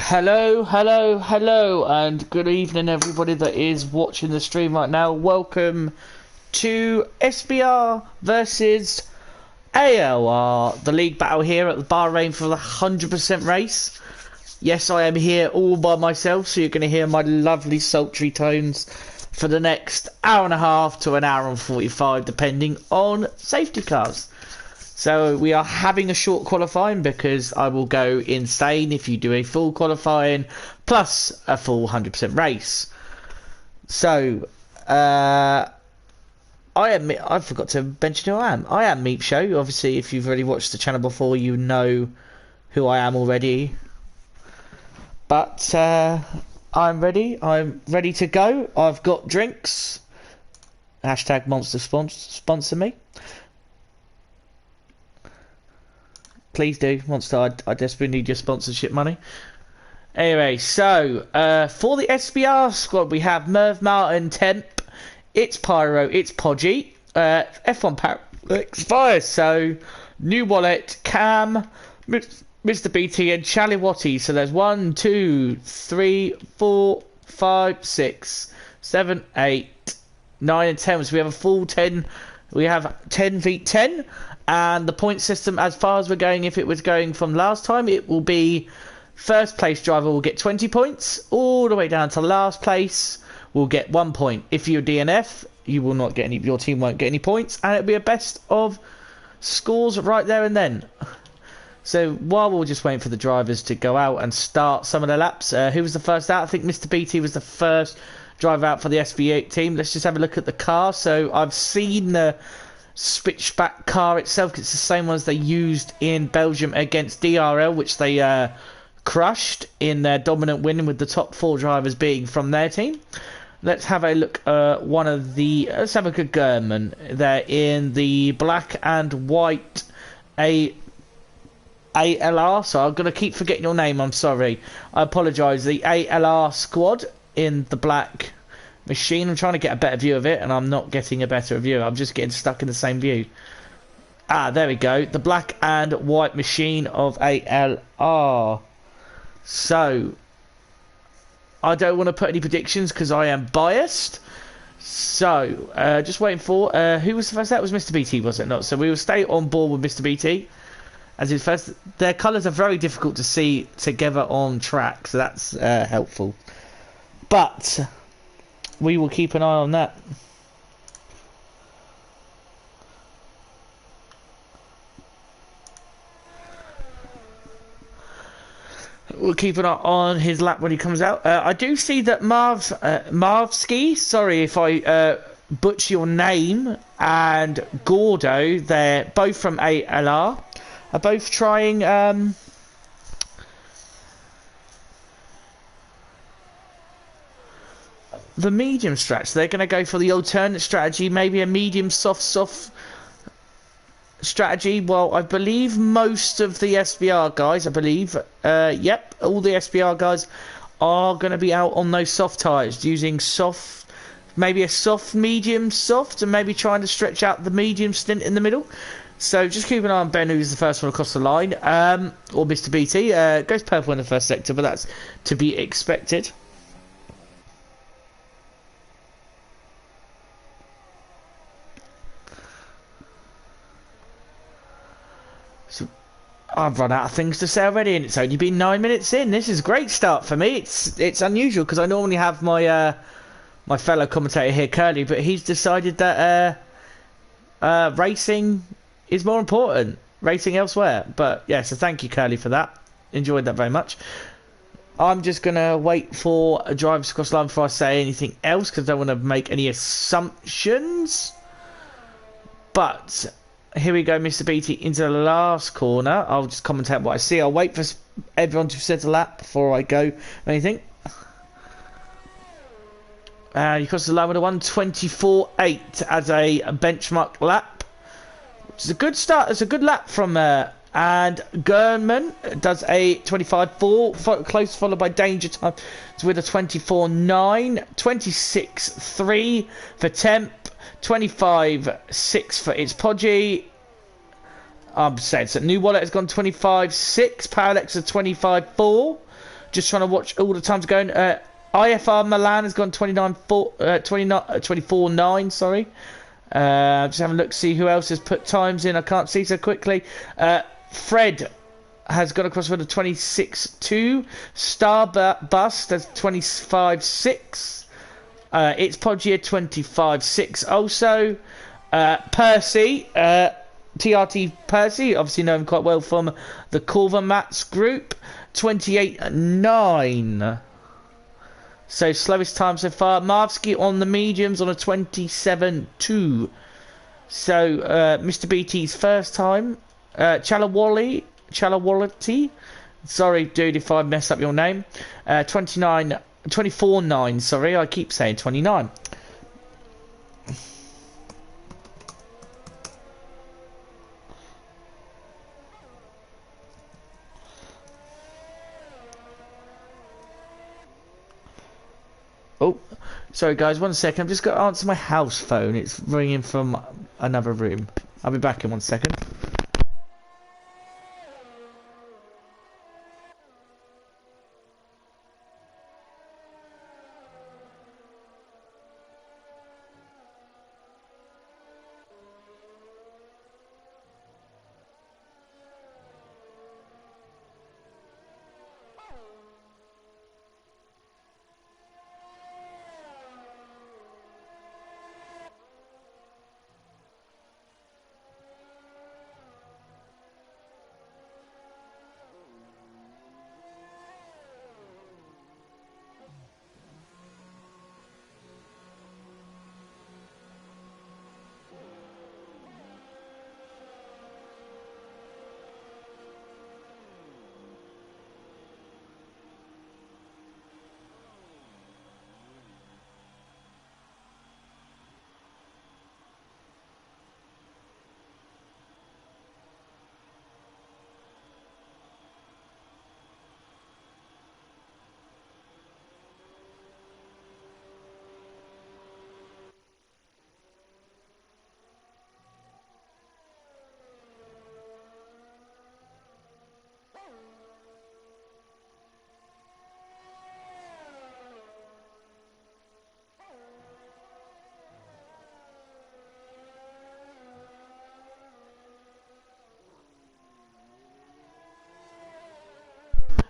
Hello, hello, hello, and good evening, everybody that is watching the stream right now. Welcome to SBR versus ALR, the league battle here at the Bahrain for the 100% race. Yes, I am here all by myself, so you're going to hear my lovely sultry tones for the next hour and a half to an hour and 45, depending on safety cars. So we are having a short qualifying because I will go insane if you do a full qualifying plus a full 100% race. So I forgot to mention who I am. I am Meep Show. Obviously, if you've already watched the channel before, you know who I am already. But I'm ready. I'm ready to go. I've got drinks. Hashtag Monster sponsor me. Please do, Monster. I desperately need your sponsorship money. Anyway, so for the SBR squad, we have Merv Martin, Temp, It's Pyro, It's Podgy, F1 Parallax Fire, so New Wallet, Cam, Mr. BT, and Chaliwati. So there's 1, 2, 3, 4, 5, 6, 7, 8, 9, and 10. So we have a full 10. We have 10 v 10. And the point system, as far as we're going, if it was going from last time, it will be first place driver will get 20 points, all the way down to last place will get 1 point. If you're DNF, you will not get any, your team won't get any points, and it'll be a best of scores right there and then. So while we're just waiting for the drivers to go out and start some of the laps, who was the first out? I think Mr. BT was the first driver out for the SB8 team. Let's just have a look at the car. So I've seen the Switchback car itself. It's the same ones they used in Belgium against DRL, which they crushed in their dominant win, with the top 4 drivers being from their team. Let's have a look at one of the... Let's have a look at German. They're in the black and white ALR, so I'm going to keep forgetting your name, I'm sorry. I apologise. The ALR squad in the black machine. I'm trying to get a better view of it, and I'm not getting a better view. I'm just getting stuck in the same view. Ah, there we go. The black and white machine of ALR. So, I don't want to put any predictions because I am biased. So, just waiting for... who was the first? That was Mr. BT, was it not? So, we will stay on board with Mr. BT. As his first... Their colours are very difficult to see together on track, so that's helpful. But we will keep an eye on that. We'll keep an eye on his lap when he comes out. I do see that Marvski, sorry if I butcher your name, and Gordo, they're both from ALR, are both trying... the medium strat. So they're going to go for the alternate strategy, maybe a medium soft strategy. Well, I believe most of the SBR guys, yep, all the SBR guys are going to be out on those soft tyres, using soft, maybe a soft, medium, soft, and maybe trying to stretch out the medium stint in the middle. So just keep an eye on Ben, who's the first one across the line, or Mr. BT. Goes purple in the first sector, but that's to be expected. I've run out of things to say already, and it's only been 9 minutes in. This is a great start for me. It's unusual because I normally have my my fellow commentator here, Curly, but he's decided that racing is more important, racing elsewhere. But yeah, so thank you, Curly, for that. Enjoyed that very much. I'm just gonna wait for a drivers across the line before I say anything else because I don't want to make any assumptions. But here we go, Mr. BT into the last corner. I'll just commentate what I see. I'll wait for everyone to set a lap before I go anything. You cross the line with a 1:24.8 as a benchmark lap, which is a good start. It's a good lap from and Gernman does a 25.4, close followed by Danger Time with a 24.9, 26.3 for Temp, 25.6 for It's Podgy. I'm saying so. New Wallet has gone 25.6, Parallax at 25.4, Just trying to watch all the times going. IFR Milan has gone 24.9, sorry. Just having a look, see who else has put times in. I can't see so quickly. Fred has gone across for the 26.2. Starbust has 25.6. It's Podgier 25.6 also. Percy, TRT Percy, obviously know him quite well from the Corva Mats group, 28.9. So slowest time so far. Marvsky on the mediums on a 27.2. So Mr. BT's first time. Chalawality. Sorry, dude, if I mess up your name. 24.9. Sorry, I keep saying 29. Oh, sorry guys, 1 second. I'm just going to answer my house phone. It's ringing from another room. I'll be back in 1 second.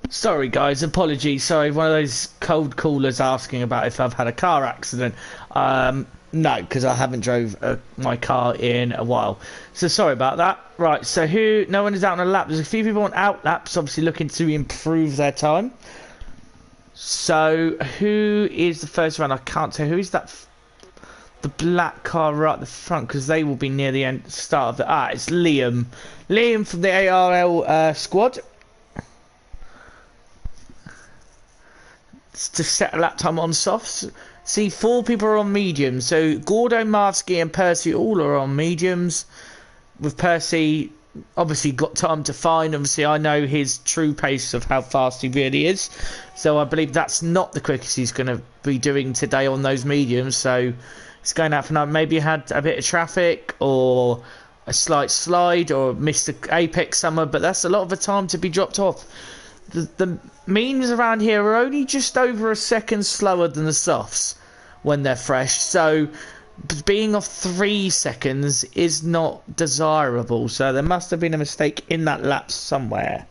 Sorry guys, apologies. Sorry, one of those cold callers asking about if I've had a car accident. No, because I haven't drove my car in a while. So sorry about that. Right, so no one is out on a lap. There's a few people on out laps, obviously looking to improve their time. So who is the first round? I can't tell. Who is that? The black car right at the front, because they will be near the end start of the... it's Liam. Liam from the ARL squad. To set a lap time on softs. See, 4 people are on mediums. So Gordo, Marsky and Percy all are on mediums. With Percy obviously got time to find. Obviously I know his true pace of how fast he really is. So I believe that's not the quickest he's going to be doing today on those mediums. So it's going out for now. Maybe had a bit of traffic or a slight slide or missed an apex somewhere. But that's a lot of the time to be dropped off. The means around here are only just over a second slower than the softs when they're fresh, so being off 3 seconds is not desirable, so there must have been a mistake in that lap somewhere.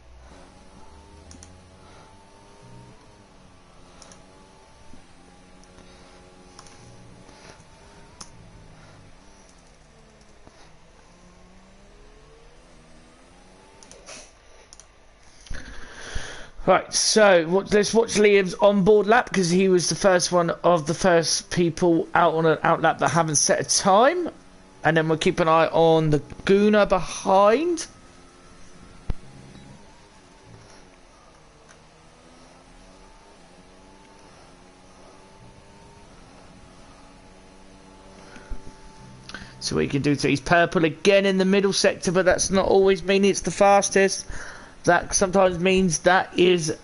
Right, so let's watch Liam's onboard lap, because he was the first one of the first people out on an out lap that haven't set a time. And then we'll keep an eye on the Gooner behind. So what you can do, so he's purple again in the middle sector, but that's not always meaning it's the fastest. That sometimes means that is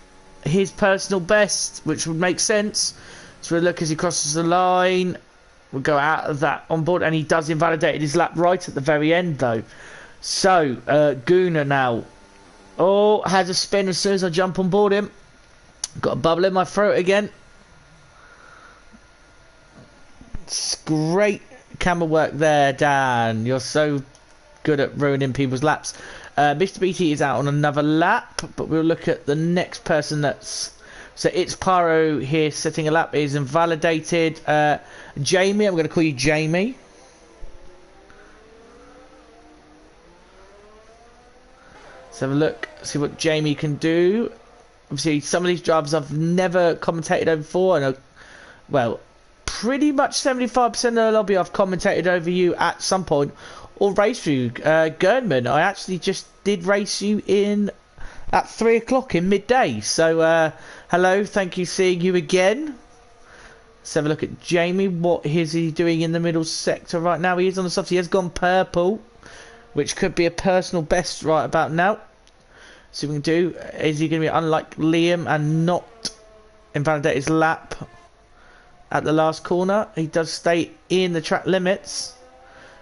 his personal best, which would make sense. So we'll look as he crosses the line. We'll go out of that on board, and he does invalidate his lap right at the very end, though. So, Gooner now. Oh, has a spin as soon as I jump on board him. Got a bubble in my throat again. It's great camera work there, Dan. You're so good at ruining people's laps. Mr. BT is out on another lap, but we'll look at the next person that's... So it's Pyro here setting a lap. Is invalidated. Jamie, I'm going to call you Jamie. Let's have a look, see what Jamie can do. Obviously, some of these drivers I've never commentated over before, and well, pretty much 75% of the lobby I've commentated over you at some point, or raced you. Gernman, I actually just did race you in at 3 o'clock in midday. So, hello, thank you, seeing you again. Let's have a look at Jamie. What is he doing in the middle sector right now? He is on the soft. He has gone purple, which could be a personal best right about now. See what we can do. Is he going to be unlike Liam and not invalidate his lap at the last corner? He does stay in the track limits.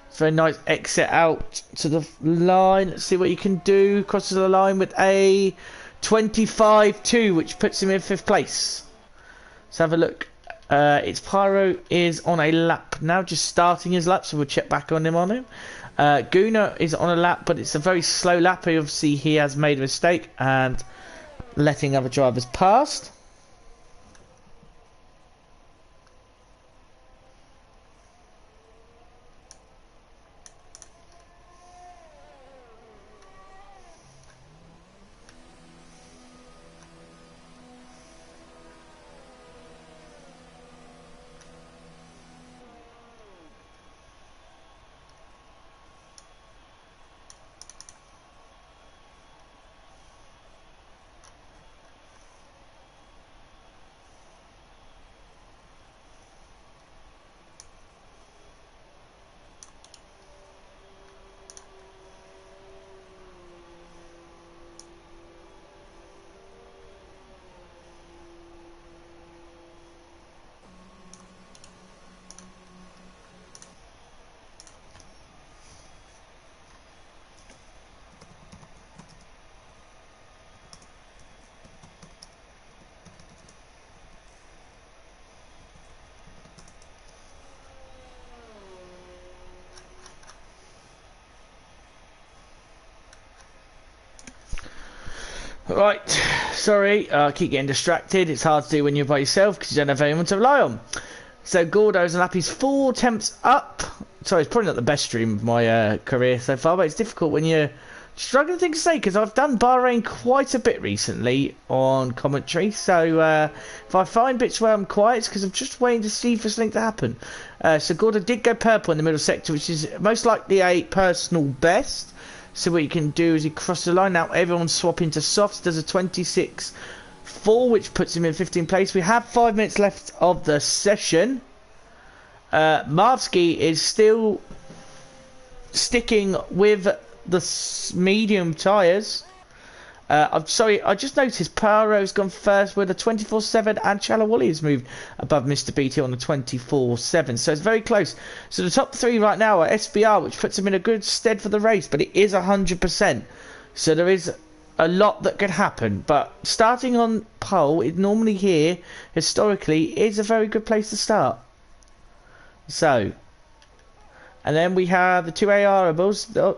It's very nice exit out to the line. Let's see what you can do. Crosses the line with a 25.2, which puts him in 5th place. Let's have a look. It's Pyro is on a lap now, just starting his lap, so we'll check back on him. Guna is on a lap, but it's a very slow lap. Obviously, he has made a mistake and letting other drivers past. Right, sorry, I keep getting distracted. It's hard to do when you're by yourself because you don't have anyone to rely on. So Gordo's and Lappy's 4 attempts up. Sorry, it's probably not the best stream of my career so far, but it's difficult when you're struggling to think to say, because I've done Bahrain quite a bit recently on commentary. So if I find bits where I'm quiet, it's because I'm just waiting to see for something to happen. So Gordo did go purple in the middle sector, which is most likely a personal best. So what you can do is he crosses the line. Now everyone's swapping to softs. Does a 26.4, which puts him in 15th place. We have 5 minutes left of the session. Marvsky is still sticking with the medium tyres. I'm sorry, I just noticed Paro's gone first with a 24.7 and Chalawali has moved above Mr. BT on the 24.7. So it's very close. So the top 3 right now are SBR, which puts him in a good stead for the race, but it is 100%. So there is a lot that could happen. But starting on pole, it normally here, historically, is a very good place to start. So, and then we have the 2 ARables,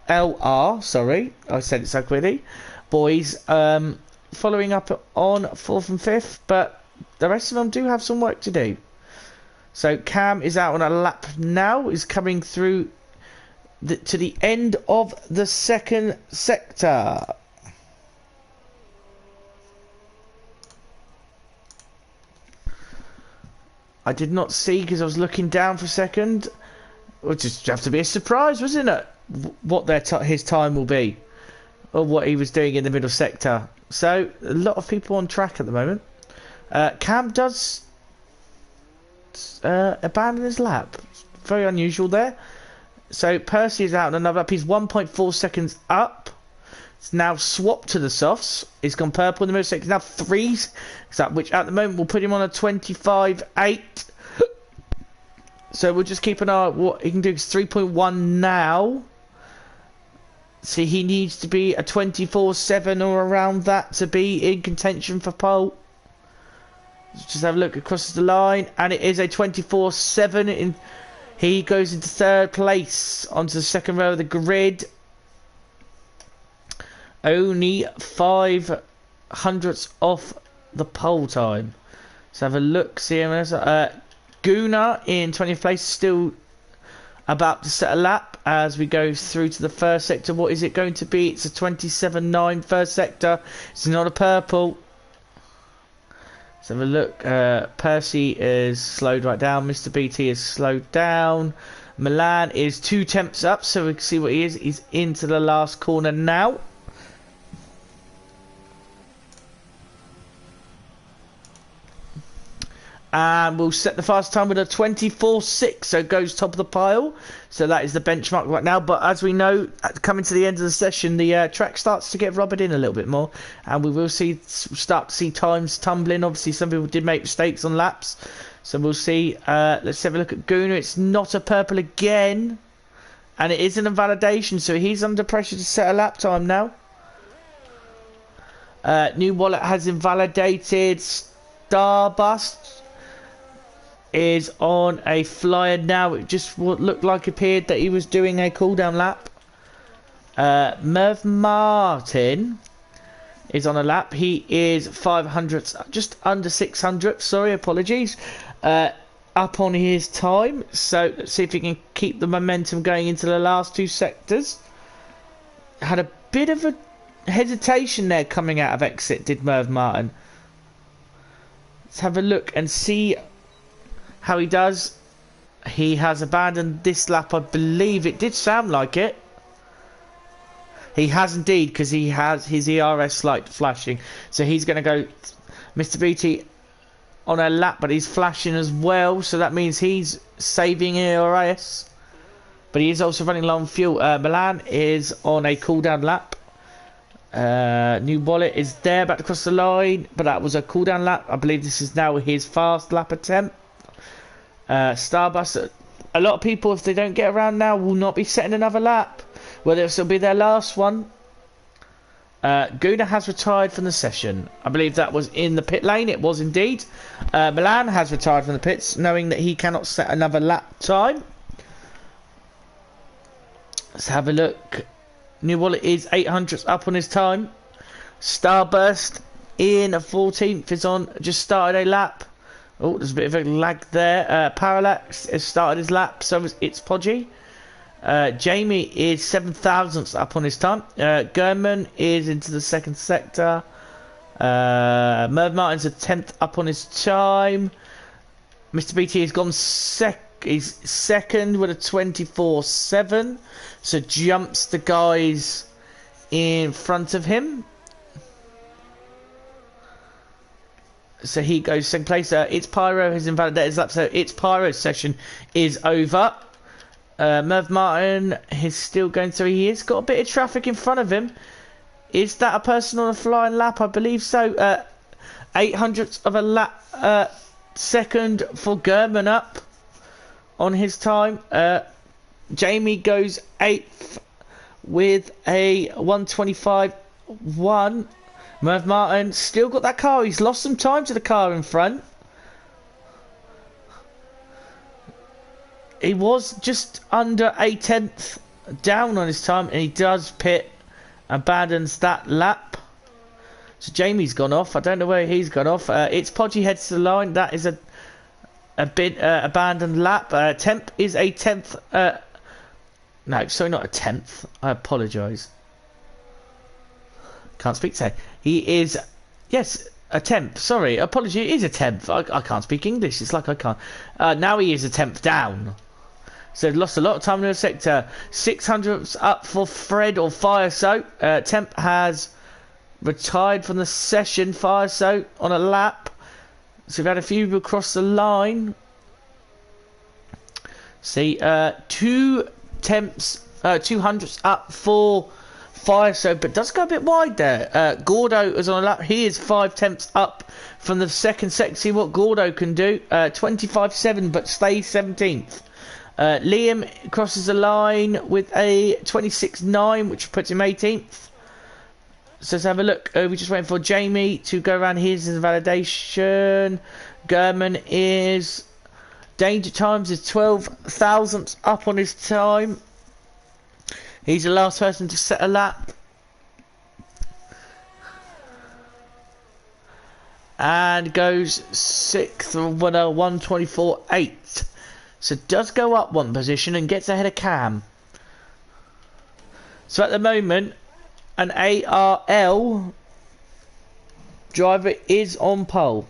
ALR, sorry, I said it so quickly, boys, following up on 4th and 5th, but the rest of them do have some work to do. So Cam is out on a lap now, is coming through to the end of the 2nd sector. I did not see because I was looking down for a second. It would just have to be a surprise, wasn't it? What his time will be, or what he was doing in the middle sector. So a lot of people on track at the moment. Cam does abandon his lap. Very unusual there. So Percy is out on another lap. He's 1.4 seconds up. It's now swapped to the softs. He's gone purple in the middle sector. Now 3, which at the moment will put him on a 25.8. So we'll just keep an eye on what he can do. It's 3.1 now. So he needs to be a 24/7 or around that to be in contention for pole. Let's just have a look across the line, and it is a 24/7. He goes into third place onto the second row of the grid. Only 500ths off the pole time. Let's have a look. See him. Guna in 20th place, still about to set a lap as we go through to the first sector. What is it going to be? It's a 27.9 first sector. It's not a purple. Let's have a look. Percy is slowed right down. Mr. BT is slowed down. Milan is 2 tenths up, so we can see what he is. He's into the last corner now. And we'll set the fast time with a 24.6, so it goes top of the pile. So that is the benchmark right now. But as we know, coming to the end of the session, the track starts to get rubbered in a little bit more, and we will start to see times tumbling. Obviously, some people did make mistakes on laps, so we'll see. Let's have a look at Guna. It's not a purple again, and it is an invalidation, so he's under pressure to set a lap time now. New wallet has invalidated. Starbust is on a flyer now. It just looked like appeared that he was doing a cool down lap. Merv Martin is on a lap. He is 500ths, just under 600. Sorry, apologies. Up on his time. So let's see if he can keep the momentum going into the last 2 sectors. Had a bit of a hesitation there coming out of exit, did Merv Martin. Let's have a look and see how he does. He has abandoned this lap, I believe. It did sound like it. He has indeed, because he has his ERS light flashing. So he's going to go Mr. BT on a lap, but he's flashing as well. So that means he's saving ERS. But he is also running low on fuel. Milan is on a cooldown lap. New wallet is there, about to cross the line, but that was a cooldown lap. I believe this is now his fast lap attempt. Starbus, a lot of people, if they don't get around now, will not be setting another lap. Well, this will be their last one. Guna has retired from the session. I believe that was in the pit lane. It was indeed. Milan has retired from the pits, knowing that he cannot set another lap time. Let's have a look. New wallet is 800 up on his time. Starburst in 14th is on, just started a lap. Oh, there's a bit of a lag there. Parallax has started his lap, so it's Podgy. Jamie is 7,000ths up on his time. Gurman is into the second sector. Merv Martin's a 10th up on his time. Mr. BT has gone he's second with a 24.7, so jumps the guys in front of him. So he goes second place. It's Pyro has invalidated his lap, so it's Pyro's session is over. Merv Martin is still going through. He has got a bit of traffic in front of him. Is that a person on a flying lap? I believe so. 800ths of a lap second for Gurman up on his time. Jamie goes 8th with a 125.1. Merv Martin still got that car. He's lost some time to the car in front. He was just under a 10th down on his time, and he does pit, abandons that lap. So Jamie's gone off. I don't know where he's gone off. It's Podgy heads to the line. That is a bit abandoned lap. Temp is a 10th. No, sorry, not a 10th. I apologise. Can't speak today. He is, yes, a 10th. Sorry, apology. It is a 10th. I can't speak English. It's like I can't. Now he is a 10th down. So lost a lot of time in the sector. 600ths up for Fred or Fire Soap. Temp has retired from the session. Fire Soap on a lap. So we've had a few people cross the line. See, 2 temps, 200ths up for Fire Soap, but does go a bit wide there. Gordo is on a lap. He is 5 temps up from the second sector. See what Gordo can do. 25.7, but stays 17th. Liam crosses the line with a 26.9, which puts him 18th. So let's have a look. We're just waiting for Jamie to go around his validation. German is... Danger Times is 12 thousandths up on his time. He's the last person to set a lap. And goes 6th, 124.8. So does go up one position and gets ahead of Cam. So at the moment, an ARL driver is on pole.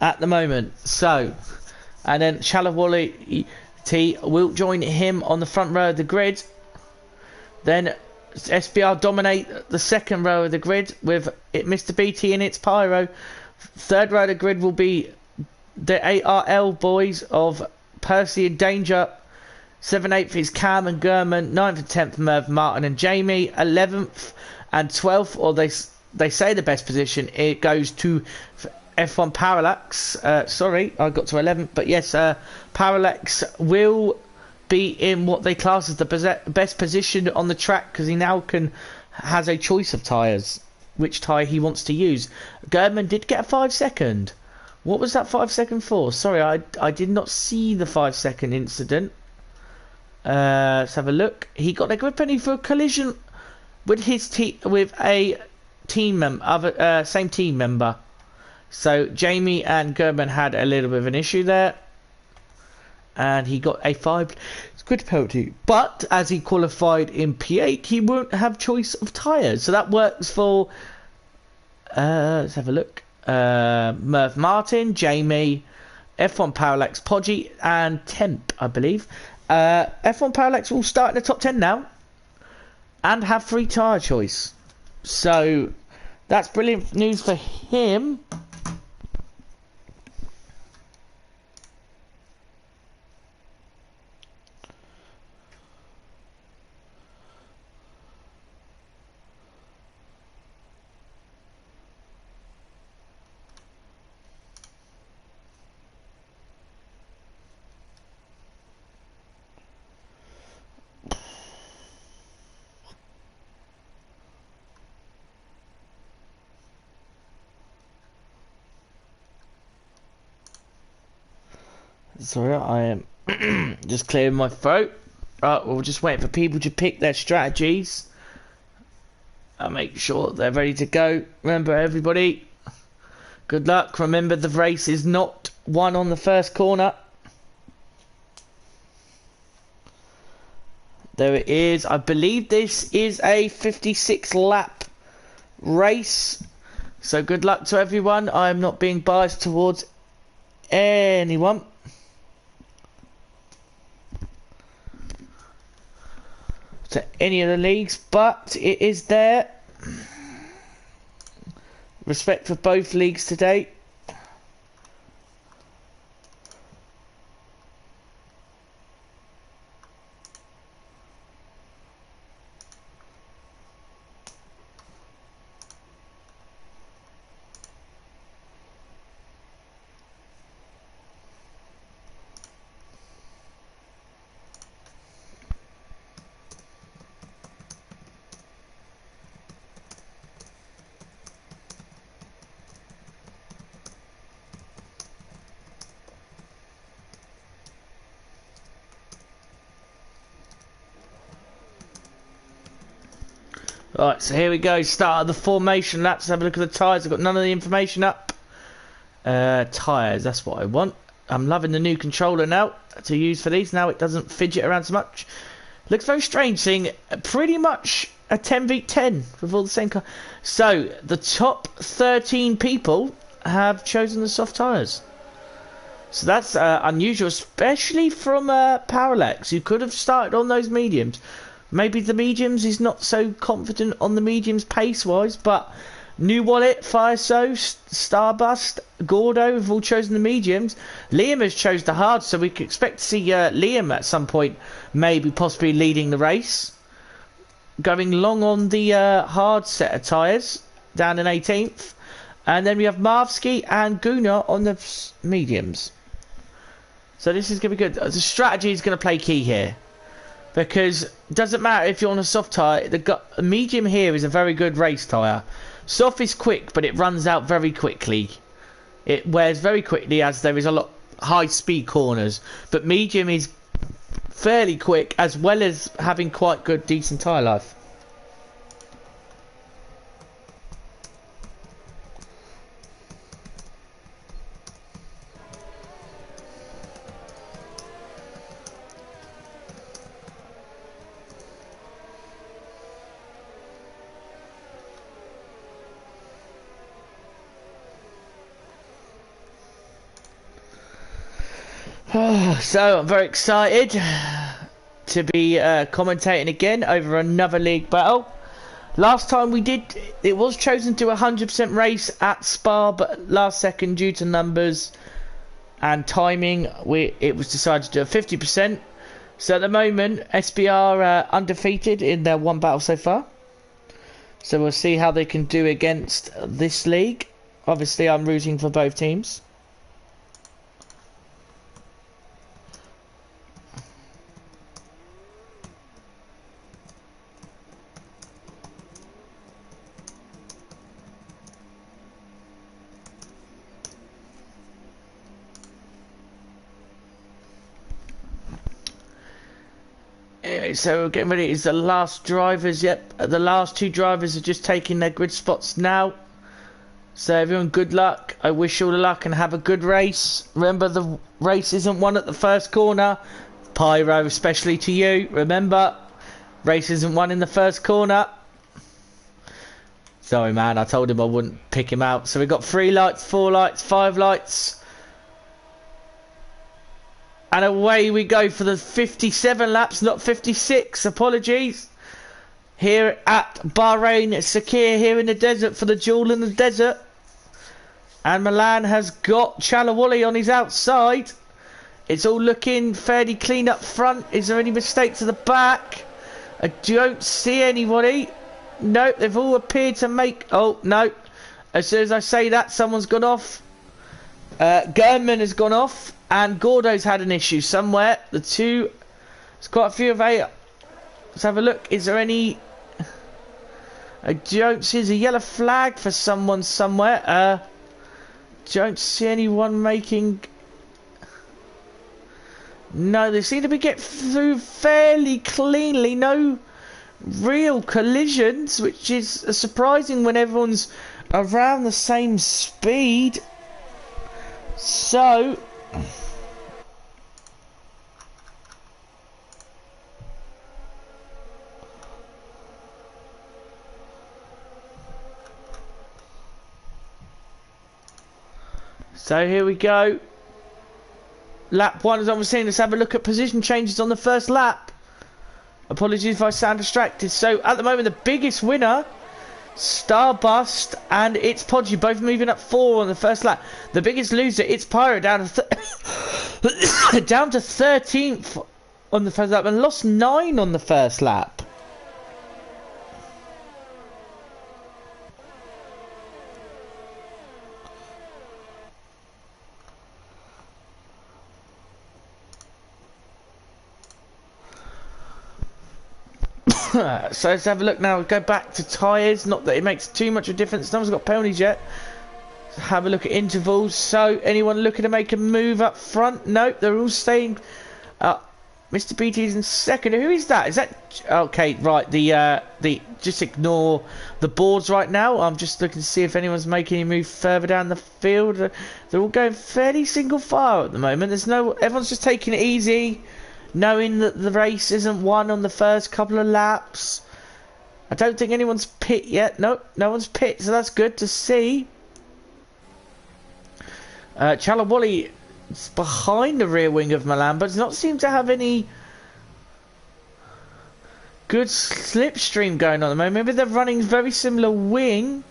At the moment. So, and then Shalawali T will join him on the front row of the grid. Then SBR dominate the second row of the grid with Mr. BT in its pyro. Third row of the grid will be the ARL boys of Percy and Danger. 7th, 8th is Cam and German. 9th and 10th, Merv, Martin and Jamie. 11th and 12th, or they say the best position, it goes to F1 Parallax. Sorry, I got to 11th, but yes, Parallax will be in what they class as the best position on the track, because he now has a choice of tyres, which tyre he wants to use. German did get a 5-second. What was that 5-second for? Sorry, I did not see the 5-second incident. Let's have a look. He got a grip penalty for a collision with a team member, same team member. So Jamie and Gerben had a little bit of an issue there, and he got a 5 grid penalty. But as he qualified in P8, he won't have choice of tyres, so that works for. Let's have a look. Merv Martin, Jamie, F1 Parallax, Podgy, and Temp, I believe. F1 Parallax will start in the top 10 now, and have 3 tyre choice. So that's brilliant news for him. Sorry, I am just clearing my throat. Right, we'll just wait for people to pick their strategies. I'll make sure they're ready to go. Remember, everybody, good luck. Remember, the race is not won on the first corner. There it is. I believe this is a 56 lap race. So good luck to everyone. I am not being biased towards anyone. To any of the leagues, but it is there. Respect for both leagues today. Right, so here we go. Start of the formation laps. Have a look at the tyres. I've got none of the information up. Tyres, that's what I want. I'm loving the new controller now to use for these. Now it doesn't fidget around so much. Looks very strange seeing pretty much a 10v10 with all the same car. So the top 13 people have chosen the soft tyres. So that's unusual, especially from Parallax, who could have started on those mediums. Maybe the mediums, he's not so confident on the mediums pace-wise, but New Wallet, Fireso, Starbust, Gordo have all chosen the mediums. Liam has chose the hard, so we can expect to see Liam at some point, maybe possibly leading the race. Going long on the hard set of tyres, down in 18th. And then we have Marvsky and Guna on the mediums. So this is going to be good. The strategy is going to play key here. Because it doesn't matter if you're on a soft tyre. The medium here is a very good race tyre. Soft is quick, but it runs out very quickly. It wears very quickly as there is a lot high speed corners. But medium is fairly quick as well as having quite good decent tyre life. So I'm very excited to be commentating again over another league battle. Last time we did, it was chosen to 100% race at Spa, but last second due to numbers and timing, it was decided to do a 50%. So at the moment, SBR are undefeated in their one battle so far. So we'll see how they can do against this league. Obviously, I'm rooting for both teams. So we're getting ready. It's the last drivers. Yep, the last two drivers are just taking their grid spots now. So everyone, good luck. I wish you all the luck and have a good race. Remember, the race isn't won at the first corner. Pyro, especially to you. Remember, race isn't won in the first corner. Sorry, man. I told him I wouldn't pick him out. So we've got 3 lights, 4 lights, 5 lights. And away we go for the 57 laps, not 56. Apologies. Here at Bahrain, Sakir here in the desert for the duel in the desert. And Milan has got Chalawali on his outside. It's all looking fairly clean up front. Is there any mistakes at the back? I don't see anybody. Nope, they've all appeared to make... Oh, no. As soon as I say that, someone's gone off. Gernman has gone off. And Gordo's had an issue somewhere. The two... There's quite a few of A. Let's have a look. Is there any... I don't see... There's a yellow flag for someone somewhere. Don't see anyone making... No, they seem to be getting through fairly cleanly. No real collisions, which is surprising when everyone's around the same speed. So... So here we go. Lap 1 as I was saying. Let's have a look at position changes on the first lap. Apologies if I sound distracted. So at the moment the biggest winner, Starbust and It's Podgy, both moving up 4 on the first lap. The biggest loser, It's Pyro, down to down to 13th on the first lap and lost 9 on the first lap. So let's have a look now. Go back to tyres. Not that it makes too much of a difference. No one's got penalties yet. Let's have a look at intervals. So anyone looking to make a move up front? Nope, they're all staying. Mr. BT's in second. Who is that? Is that okay? Right. The just ignore the boards right now. I'm just looking to see if anyone's making any move further down the field. They're all going fairly single file at the moment. There's no. Everyone's just taking it easy, knowing that the race isn't won on the first couple of laps. I don't think anyone's pit yet. Nope, no one's pit, so that's good to see. Chalawali is behind the rear wing of Milan, but does not seem to have any good slipstream going on at the moment. Maybe they're running very similar wing.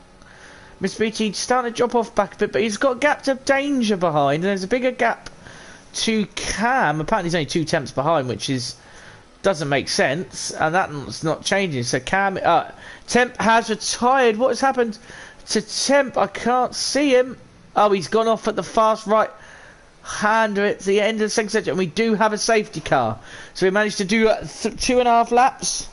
Mr. BT starting to drop off back a bit, but he's got gaps of danger behind, and there's a bigger gap to Cam. Apparently he's only 2 tenths behind, which is doesn't make sense, and that's not changing. So Cam Temp has retired. What has happened? to Temp. I can't see him. Oh, he's gone off at the fast right hander at the end of the second section, and we do have a safety car. So we managed to do 2.5 laps.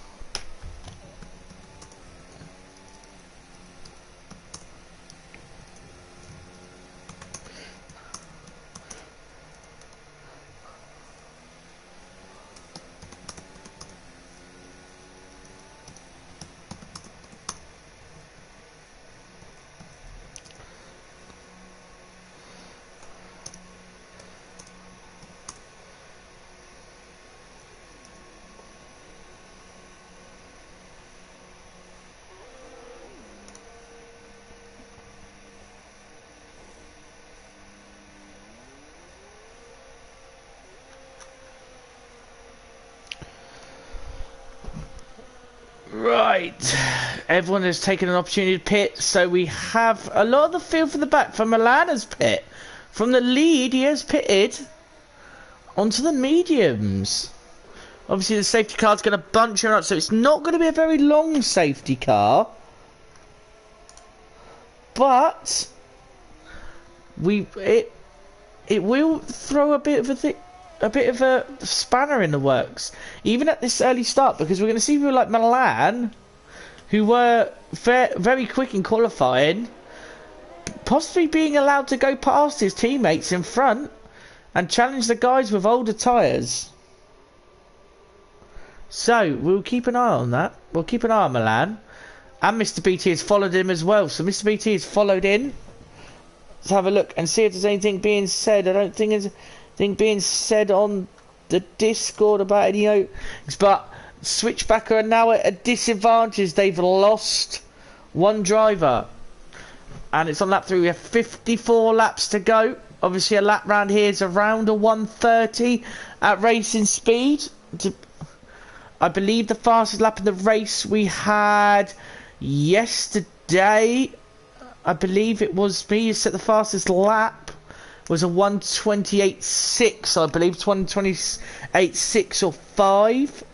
Right, everyone has taken an opportunity to pit, so we have a lot of the field from the back. From Milan has pit. From the lead, he has pitted onto the mediums. Obviously, the safety car's going to bunch her up, so it's not going to be a very long safety car. But it will throw a bit of a spanner in the works, even at this early start, because we're going to see people like Milan, who were very quick in qualifying, possibly being allowed to go past his teammates in front and challenge the guys with older tyres. So we'll keep an eye on that. We'll keep an eye on Milan, and Mr. BT has followed him as well. So Mr. BT has followed in. Let's have a look and see if there's anything being said. I don't think there's anything being said on the Discord about any openings, but Switchback are now at a disadvantage. They've lost one driver, and it's on lap 3. We have 54 laps to go. Obviously, a lap round here is around a 1:30 at racing speed. I believe the fastest lap in the race we had yesterday, I believe it was me who set the fastest lap, was a 1:28.6, I believe. 1:28.6 or 5.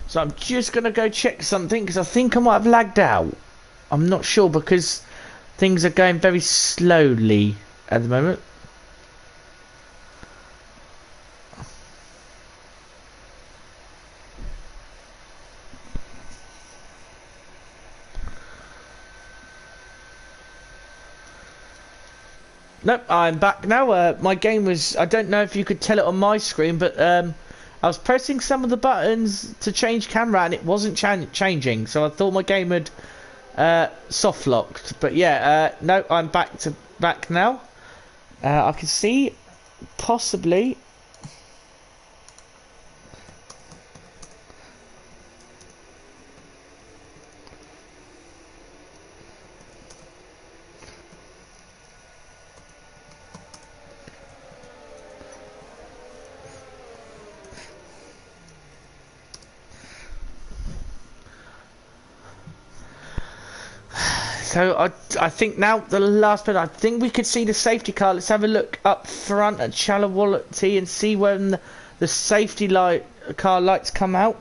So I'm just going to go check something, because I think I might have lagged out. I'm not sure, because things are going very slowly at the moment. Nope, I'm back now. My game was, I don't know if you could tell it on my screen, but I was pressing some of the buttons to change camera and it wasn't changing, so I thought my game had soft locked. But yeah, no, I'm back now. I can see possibly. So I think now the last bit, I think we could see the safety car. Let's have a look up front at Chalawalati and see when the safety car lights come out.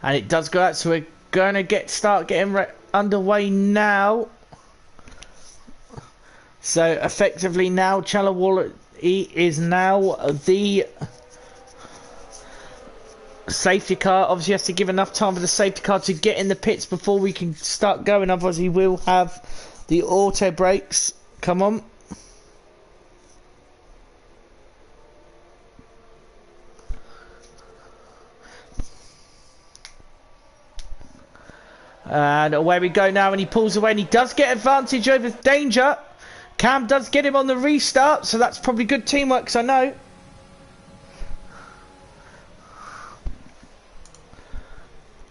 And it does go out, so we're going to start getting underway now. So effectively now, Chalawalati is now the safety car. Obviously has to give enough time for the safety car to get in the pits before we can start going, otherwise he will have the auto brakes. Come on. And away we go now, and he pulls away, and he does get advantage over danger. Cam does get him on the restart, so that's probably good teamwork, because I know.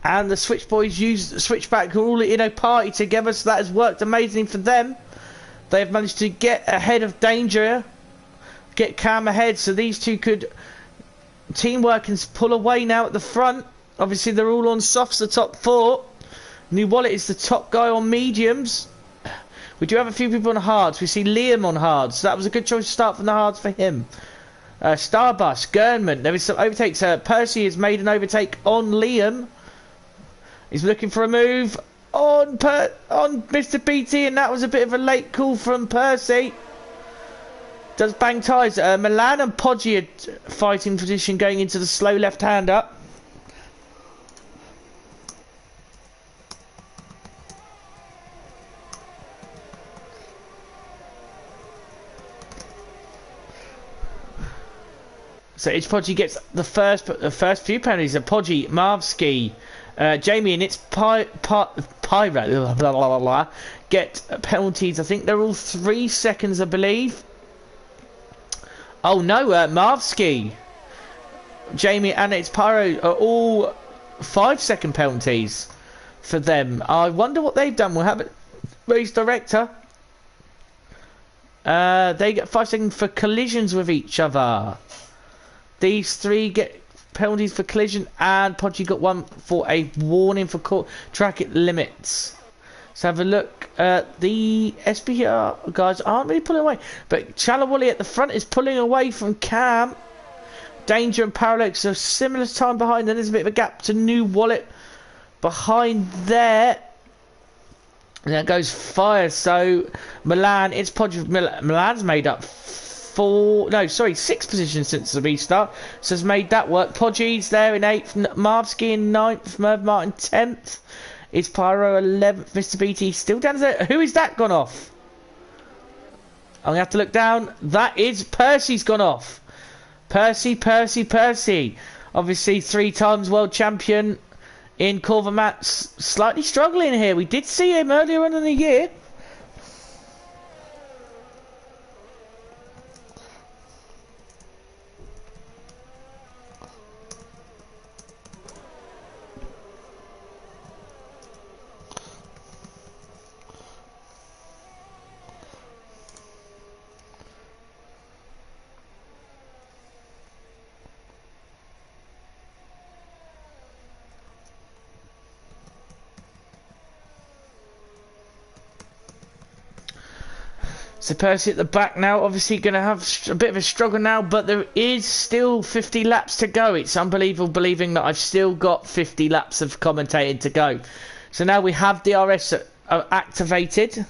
And the Switch Boys used Switchback all in a party together, so that has worked amazingly for them. They have managed to get ahead of Danger, get Cam ahead, so these two could teamwork and pull away now at the front. Obviously they're all on softs, the top four. New Wallet is the top guy on mediums. We do have a few people on hards. We see Liam on hards, so that was a good choice to start from the hards for him. Starbus, Gernman, there is some overtakes. Percy has made an overtake on Liam. He's looking for a move on Mr. BT, and that was a bit of a late call from Percy. Does bang tyres. Milan and Podgy are fighting position going into the slow left-hander. So it's Podgy gets the first few penalties. Podgy, Marvski, Jamie, and it's Pyro get penalties. I think they're all 3 seconds, I believe. Oh no, Marvski, Jamie, and it's Pyro are all 5-second penalties for them. I wonder what they've done. We'll have it. Race director. They get 5 seconds for collisions with each other. These three get penalties for collision, and Podgy got one for a warning for track limits. So have a look. The SBR guys aren't really pulling away, but Chalawally at the front is pulling away from Cam. Danger and Parallax are similar time behind, and there's a bit of a gap to New Wallet behind there. And there goes Fire. So Milan, it's Podgy. Milan's made up 6 positions since the restart, so has made that work. Podgy's there in 8th, Marvski in 9th, Merv Martin 10th, it's Pyro 11th, Mr. BT still down there. Who is that gone off? I'm gonna have to look down. That is Percy's gone off. Percy. Obviously 3 times world champion in Corva Mats, slightly struggling here. We did see him earlier on in the year. So Percy at the back now, obviously going to have a bit of a struggle now, but there is still 50 laps to go. It's unbelievable believing that I've still got 50 laps of commentating to go. So now we have DRS activated.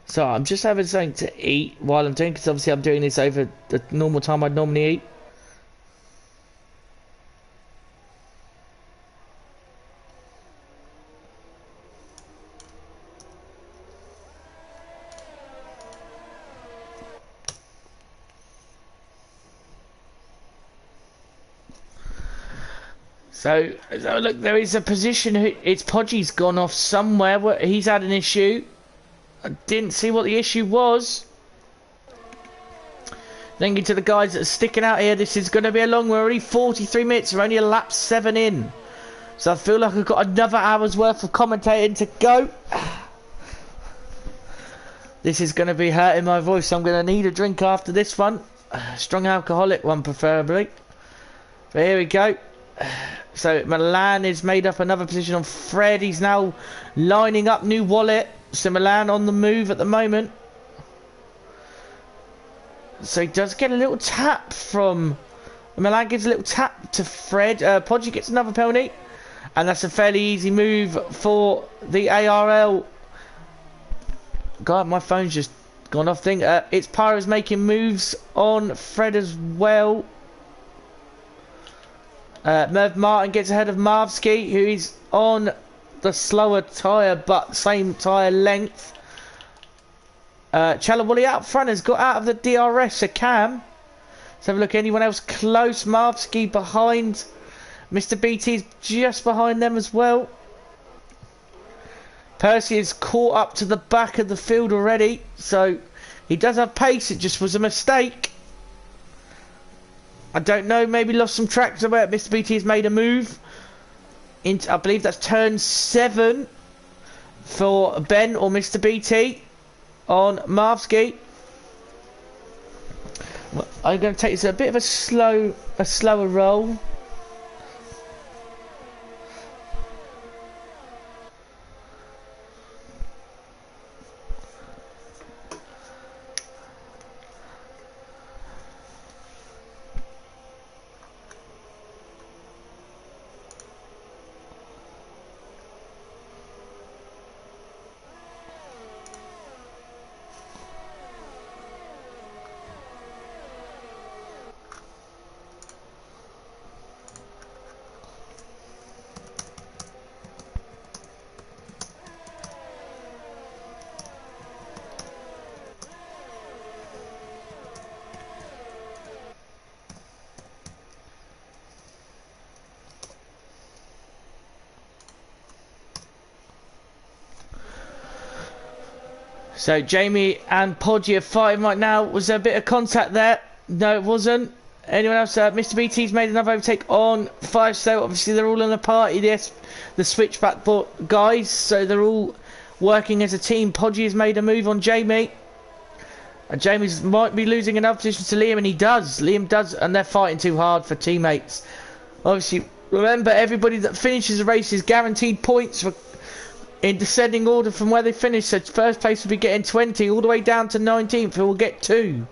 So I'm just having something to eat while I'm doing, because obviously I'm doing this over the normal time I'd normally eat. So look, there is a position. It's Podgy's gone off somewhere where he's had an issue. I didn't see what the issue was. Thank you to the guys that are sticking out here. This is going to be a long one. We're already 43 minutes. We're only a lap 7 in. So I feel like I've got another hour's worth of commentating to go. This is going to be hurting my voice. I'm going to need a drink after this one. Strong alcoholic one preferably. But here we go. So Milan is made up another position on Fred. He's now lining up New Wallet. So Milan on the move at the moment. So he does get a little tap from... Milan gives a little tap to Fred. Podgy gets another penalty. And that's a fairly easy move for the ARL. God, my phone's just gone off thing. It's Pyro's making moves on Fred as well. Merv Martin gets ahead of Marvski, who is on the slower tyre but same tyre length. Chalawally out front has got out of the DRS. So Cam, let's have a look. Anyone else close? Marvski behind. Mr. BT's just behind them as well. Percy is caught up to the back of the field already, so he does have pace. It just was a mistake. I don't know, maybe lost some track somewhere. Mr. BT has made a move into, I believe that's turn 7 for Ben or Mr. BT on Marvski. I'm going to take this a bit of a slower roll. So Jamie and Podgy are fighting right now. Was there a bit of contact there? No, it wasn't. Anyone else? Mr. BT's made another overtake on Firestone. Obviously, they're all in the party. Yes, the Switchback guys. So they're all working as a team. Podgy has made a move on Jamie. And Jamie might be losing another position to Liam, and he does. Liam does, and they're fighting too hard for teammates. Obviously, remember, everybody that finishes a race is guaranteed points for in descending order from where they finish. So first place will be getting 20, all the way down to 19th, who will get 2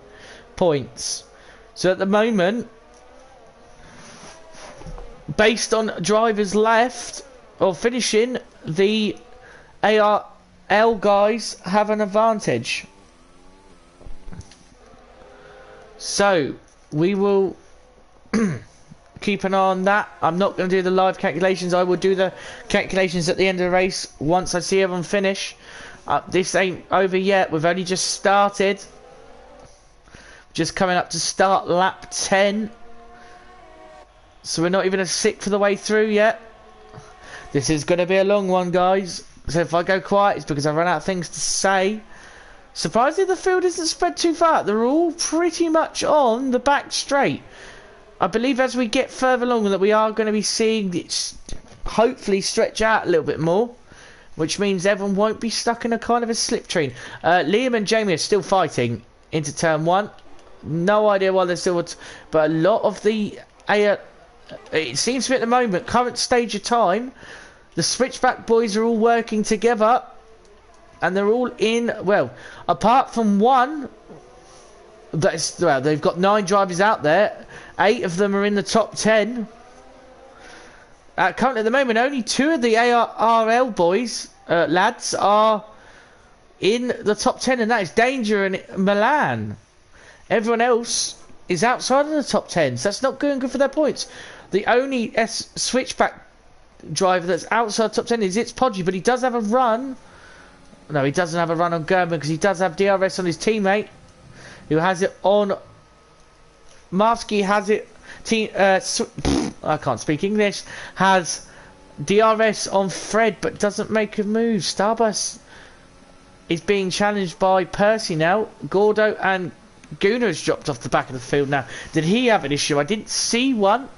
points. So at the moment, based on drivers left or finishing, the ALR guys have an advantage. So we will keep an eye on that. I'm not going to do the live calculations. I will do the calculations at the end of the race once I see everyone finish. This ain't over yet. We've only just started. Just coming up to start lap 10. So we're not even a sixth of the way through yet. This is going to be a long one, guys. So if I go quiet, it's because I've run out of things to say. Surprisingly, the field isn't spread too far. They're all pretty much on the back straight. I believe as we get further along that we are going to be seeing it hopefully stretch out a little bit more, which means everyone won't be stuck in a kind of a slipstream. Liam and Jamie are still fighting into turn 1. No idea why they're still, but a lot of the it seems to be at the moment, current stage of time, the Switchback boys are all working together, and they're all in, well, apart from one. Well, they've got 9 drivers out there. 8 of them are in the top 10. Currently at the moment, only 2 of the ARL boys, lads, are in the top 10, and that is Danger and Milan. Everyone else is outside of the top 10, so that's not good for their points. The only Switchback driver that's outside the top 10 is Podgy, but he does have a run. No, he doesn't have a run on German because he does have DRS on his teammate, who has it on. Marvski has it. I can't speak English. Has DRS on Fred, but doesn't make a move. Starbus is being challenged by Percy now. Gordo and Guna has dropped off the back of the field now. Did he have an issue? I didn't see one.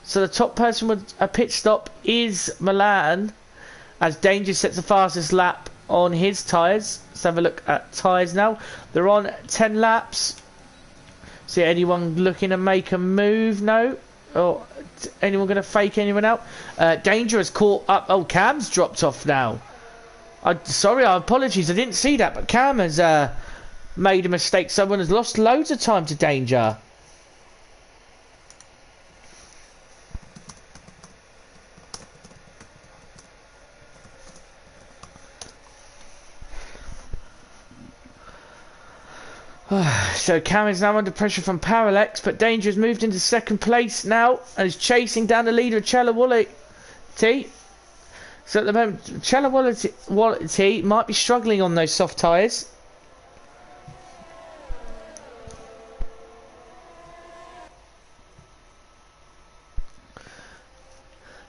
So the top person with a pit stop is Milan, as Danger sets the fastest lap on his tyres. Let's have a look at tyres now. They're on 10 laps. See anyone looking to make a move? No. Or anyone going to fake anyone out? Danger has caught up. Oh, Cam's dropped off now. Sorry, I apologies. I didn't see that, but Cam has made a mistake. Someone has lost loads of time to Danger. So Cam is now under pressure from Parallax, but Danger has moved into second place now and is chasing down the leader of Chalawality. So at the moment, Chalawality might be struggling on those soft tyres.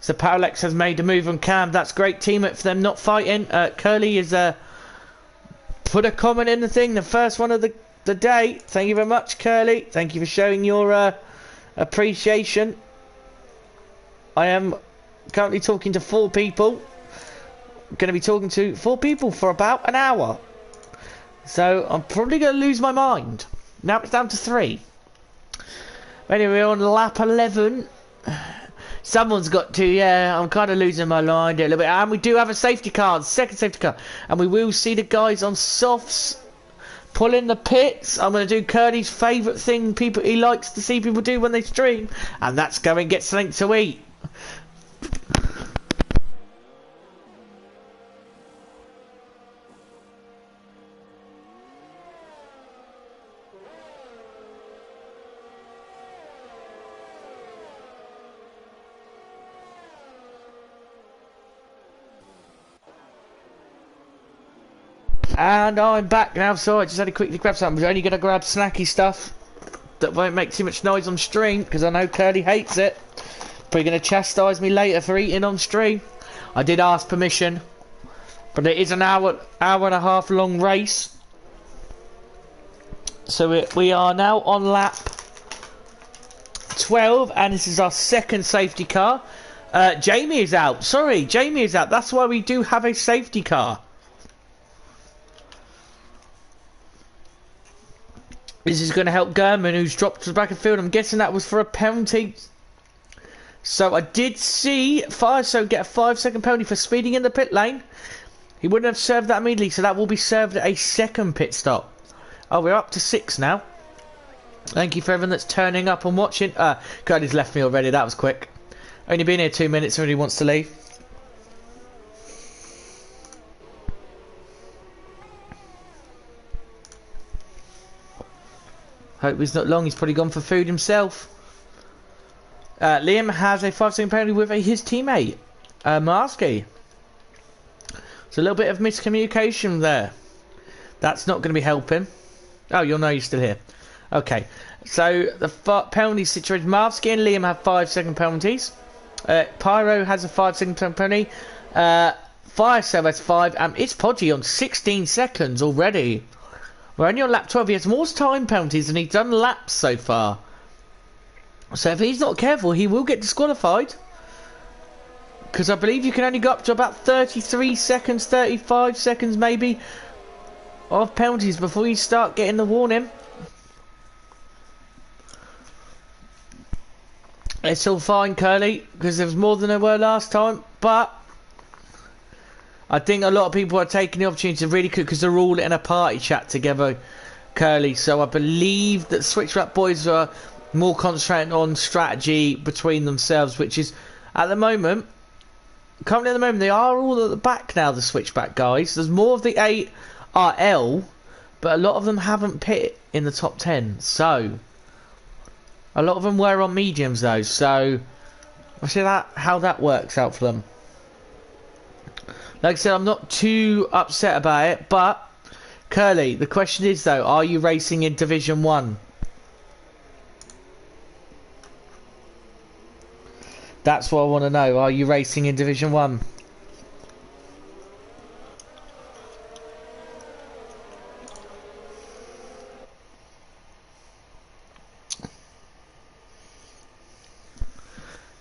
So Parallax has made a move on Cam. That's great teamwork for them not fighting. Curly is put a comment in the thing, the first one of the day. Thank you very much, Curly. Thank you for showing your appreciation. I am currently talking to 4 people. I'm going to be talking to 4 people for about an hour. So I'm probably going to lose my mind. Now it's down to 3. Anyway, we're on lap 11. Someone's got to, yeah, I'm kind of losing my mind a little bit. And we do have a safety car, second safety car. And we will see the guys on softs pulling the pits. I'm going to do Curly's favourite thing he likes to see people do when they stream. And that's go and get something to eat. And I'm back now, so I just had to quickly grab something. I'm only going to grab snacky stuff that won't make too much noise on stream, because I know Curly hates it. Probably going to chastise me later for eating on stream. I did ask permission, but it is an hour and a half long race. So we are now on lap 12, and this is our second safety car. Jamie is out. Sorry, Jamie is out. That's why we do have a safety car. This is going to help Gurman, who's dropped to the back of the field. I'm guessing that was for a penalty. So I did see Firestone get a 5-second penalty for speeding in the pit lane. He wouldn't have served that immediately, so that will be served at a second pit stop. Oh, we're up to 6 now. Thank you for everyone that's turning up and watching. Cody's left me already. That was quick. Only been here 2 minutes and he wants to leave. Hope he's not long. He's probably gone for food himself. Liam has a 5-second penalty with his teammate, Marsky. It's a little bit of miscommunication there. That's not going to be helping. Oh, you'll know you're still here. Okay. So the penalty situation. Marsky and Liam have 5-second penalties. Pyro has a 5-second penalty. Firesail has 5. And it's Podgy on 16 seconds already. We're only on lap 12. He has more time penalties than he's done laps so far. So if he's not careful, he will get disqualified. Because I believe you can only go up to about 33 seconds, 35 seconds maybe, of penalties before you start getting the warning. It's all fine, Curly, because there was more than there were last time. But I think a lot of people are taking the opportunity to really cook because they're all in a party chat together, Curly. So I believe that Switchback boys are more concentrating on strategy between themselves, which is at the moment, currently at the moment, they are all at the back now, the Switchback guys. There's more of the ALR, but a lot of them haven't pit in the top 10. So a lot of them were on mediums though. So we'll see how that works out for them. Like I said, I'm not too upset about it, but Curly, the question is though, are you racing in Division 1? That's what I want to know. Are you racing in Division 1?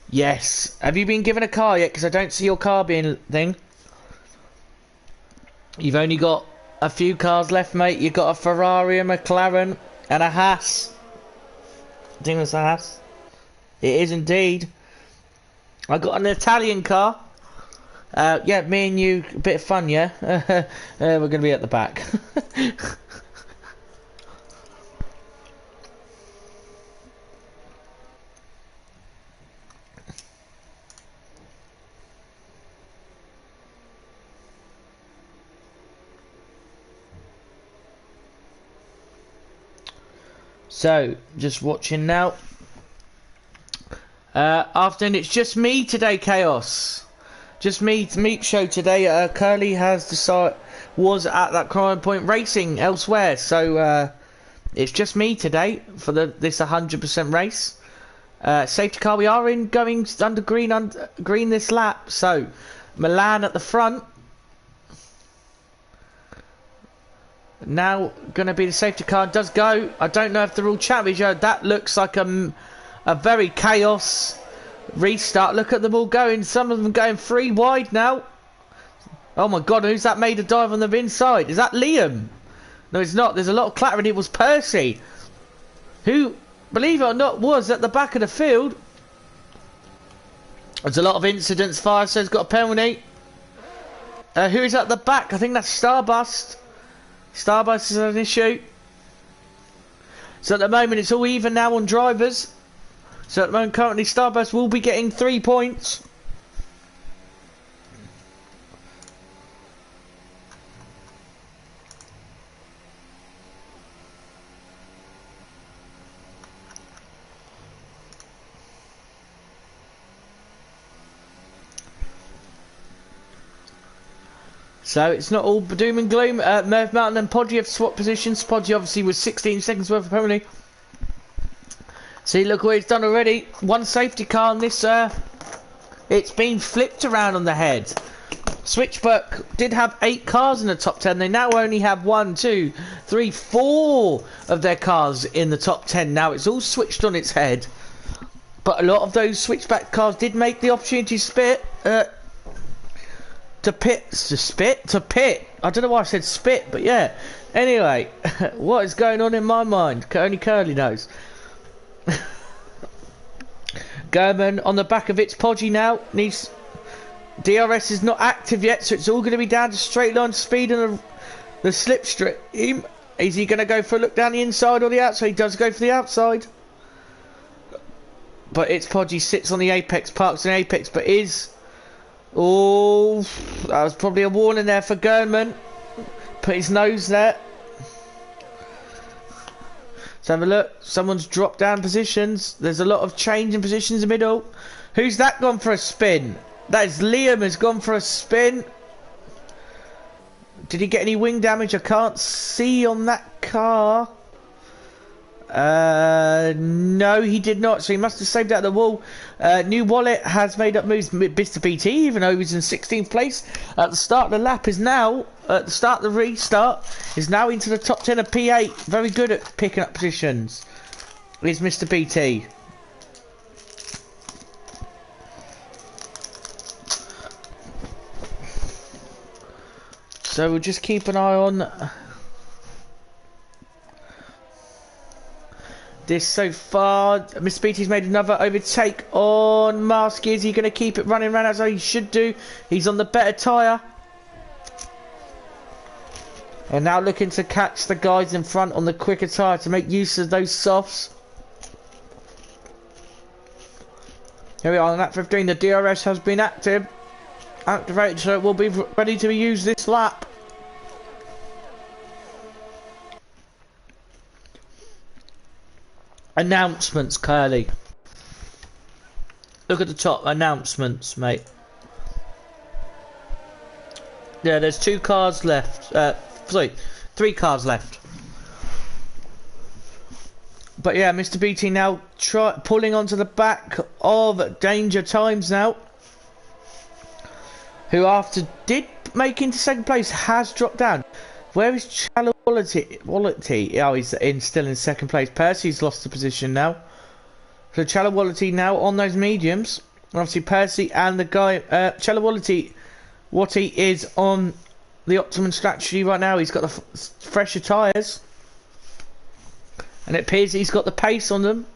Yes. Have you been given a car yet? Because I don't see your car being thing. You've only got a few cars left, mate. You've got a Ferrari, a McLaren, and a Haas. I think that's a Haas. It is indeed. I got an Italian car. Yeah, me and you, a bit of fun, yeah? We're going to be at the back. So, just watching now. Afternoon, it's just me today, Chaos. Just me to meet show today. Curly has was at that Crime Point Racing elsewhere, so it's just me today for this 100% race. Safety car, we are in going under green this lap. So, Milan at the front. Now, going to be the safety car. Does go. I don't know if they're all champions. That looks like a very chaos restart. Look at them all going. Some of them going 3 wide now. Oh my God, who's that made a dive on the inside? Is that Liam? No, it's not. There's a lot of clattering. It was Percy, who, believe it or not, was at the back of the field. There's a lot of incidents. Fire says got a penalty. Who is at the back? I think that's Starburst. Starburst is an issue. So at the moment it's all even now on drivers. So at the moment currently Starburst will be getting 3 points. So it's not all doom and gloom. Merv Mountain and Podgy have swapped positions. Podgy obviously was 16 seconds worth of penalty. See, look what it's done already. 1 safety car on this. It's been flipped around on the head. Switchback did have 8 cars in the top 10. They now only have 1, 2, 3, 4 of their cars in the top 10. Now it's all switched on its head. But a lot of those switchback cars did make the opportunity to pit. I don't know why I said spit, but yeah. Anyway, what is going on in my mind? Only Curly knows. German on the back of its Podgy now. Needs DRS is not active yet, so it's all going to be down to straight line speed and the slipstream. Is he going to go for a look down the inside or the outside? He does go for the outside. But its Podgy sits on the apex, parks in apex, but is... Oh, that was probably a warning there for Gernman. Put his nose there. Let's have a look. Someone's dropped down positions. There's a lot of change in positions in the middle. Who's that gone for a spin? That is Liam has gone for a spin. Did he get any wing damage? I can't see on that car. No, he did not. So he must have saved out the wall. New Wallet has made up moves. Mr. BT, even though he was in 16th place at the start of the lap, is now at the start of the restart. Is now into the top 10 of P8. Very good at picking up positions. Is Mr. BT. So we'll just keep an eye on this so far. Miss Beatty's made another overtake on Mask. Is he going to keep it running around as he should do? He's on the better tyre. And now looking to catch the guys in front on the quicker tyre to make use of those softs. Here we are on lap 15. The DRS has been activated, so it will be ready to be used this lap. Announcements, Curly. Look at the top. Announcements, mate. Yeah, there's 2 cars left. Sorry, 3 cars left. But yeah, Mr. BT now pulling onto the back of Danger Times now, who after did make into 2nd place has dropped down. Where is Chalawality? Oh, he's still in 2nd place. Percy's lost the position now. So Chalawality now on those mediums. And obviously Percy and the guy, Chalawality, what he is on the optimum strategy right now. He's got the fresher tyres. And it appears he's got the pace on them.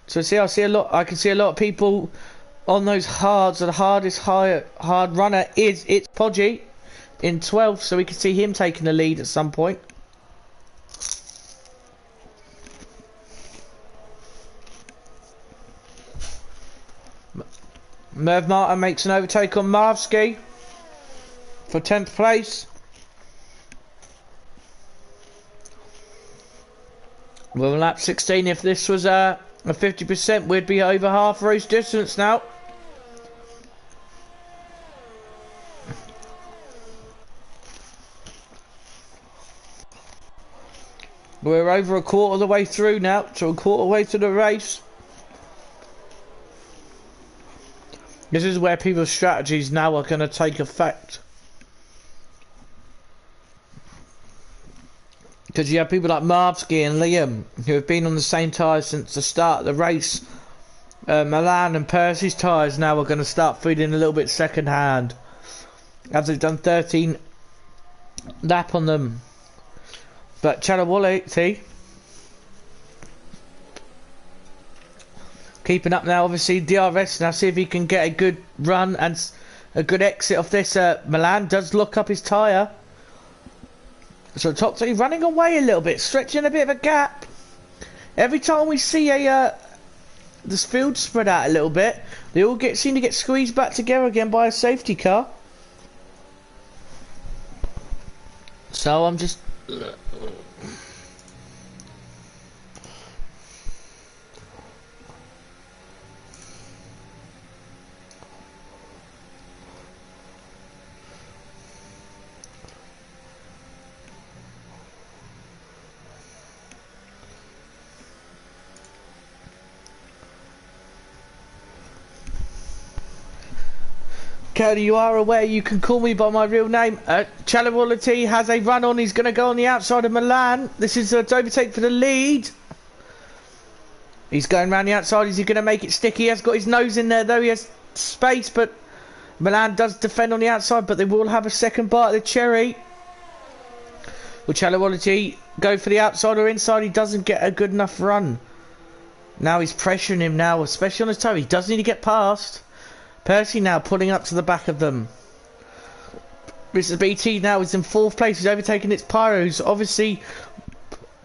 So see, I can see a lot of people on those hards. So the hardest hard runner is it's Podgy in 12th, so we can see him taking the lead at some point. Merv Martin makes an overtake on Marvsky for 10th place. Well, lap 16, if this was a 50%, we'd be over half race distance now. We're over a quarter of the way through now, so a quarter way to the race. This is where people's strategies now are going to take effect. Because you have people like Marvsky and Liam, who have been on the same tyres since the start of the race. Milan and Percy's tyres now are going to start feeling a little bit second hand, as they've done 13 lap on them. But Chalawality keeping up now, obviously. DRS now, see if he can get a good run and a good exit off this. Milan does lock up his tyre. So top three running away a little bit, stretching a bit of a gap. Every time we see this field spread out a little bit, they all seem to get squeezed back together again by a safety car. So I'm just... Cody, you are aware you can call me by my real name. Chalawality has a run on. He's going to go on the outside of Milan. This is to overtake for the lead. He's going around the outside. Is he going to make it sticky? He has got his nose in there, though. He has space, but Milan does defend on the outside, but they will have a second bite of the cherry. Will Chalawality go for the outside or inside? He doesn't get a good enough run. Now he's pressuring him now, especially on his toe. He does need to get past. Percy now pulling up to the back of them. Mr. BT now is in 4th place. He's overtaken its Pyros. Obviously,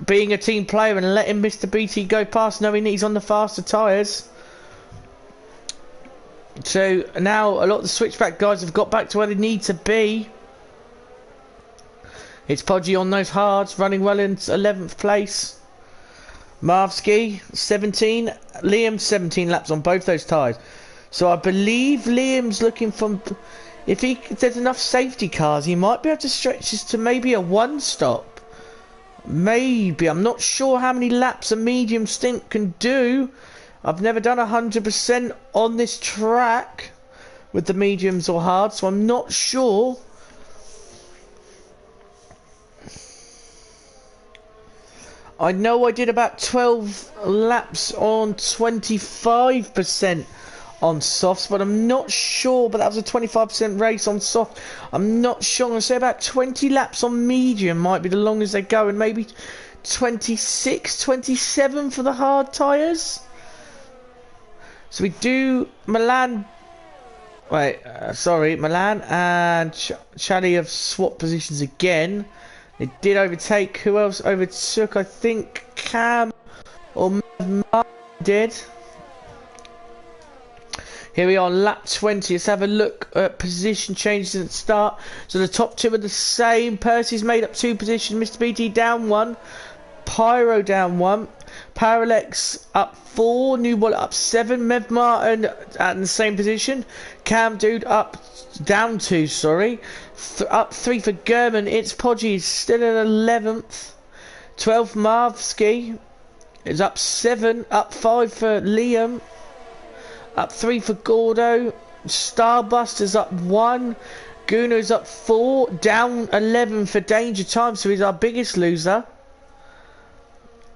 being a team player and letting Mr. BT go past, knowing he's on the faster tyres. So now a lot of the switchback guys have got back to where they need to be. It's Podgy on those hards, running well in 11th place. Marvsky, 17. Liam, 17 laps on both those tyres. So I believe Liam's looking for... If there's enough safety cars, he might be able to stretch this to maybe a 1-stop. Maybe. I'm not sure how many laps a medium stint can do. I've never done 100% on this track with the mediums or hard, so I'm not sure. I know I did about 12 laps on 25% on softs, but I'm not sure. But that was a 25% race on soft. I'm not sure. I'm going to say about 20 laps on medium might be the longest they go, and maybe 26, 27 for the hard tyres. So we do Milan. Wait, sorry, Milan and Chally have swapped positions again. They did overtake. Who else overtook? I think Cam or Mark did. Here we are on lap 20. Let's have a look at position changes at the start. So the top two are the same. Percy's made up 2 positions. Mr. BT down 1. Pyro down 1. Parallax up 4. New Wallet up 7. Mev Martin at the same position. Cam Dude down 2, sorry. Up 3 for German. It's Podgy is still at 11th. 12 Marvsky is up 7. Up 5 for Liam. Up 3 for Gordo. Starbuster's up 1. Guno's up 4. Down 11 for Danger Time, so he's our biggest loser.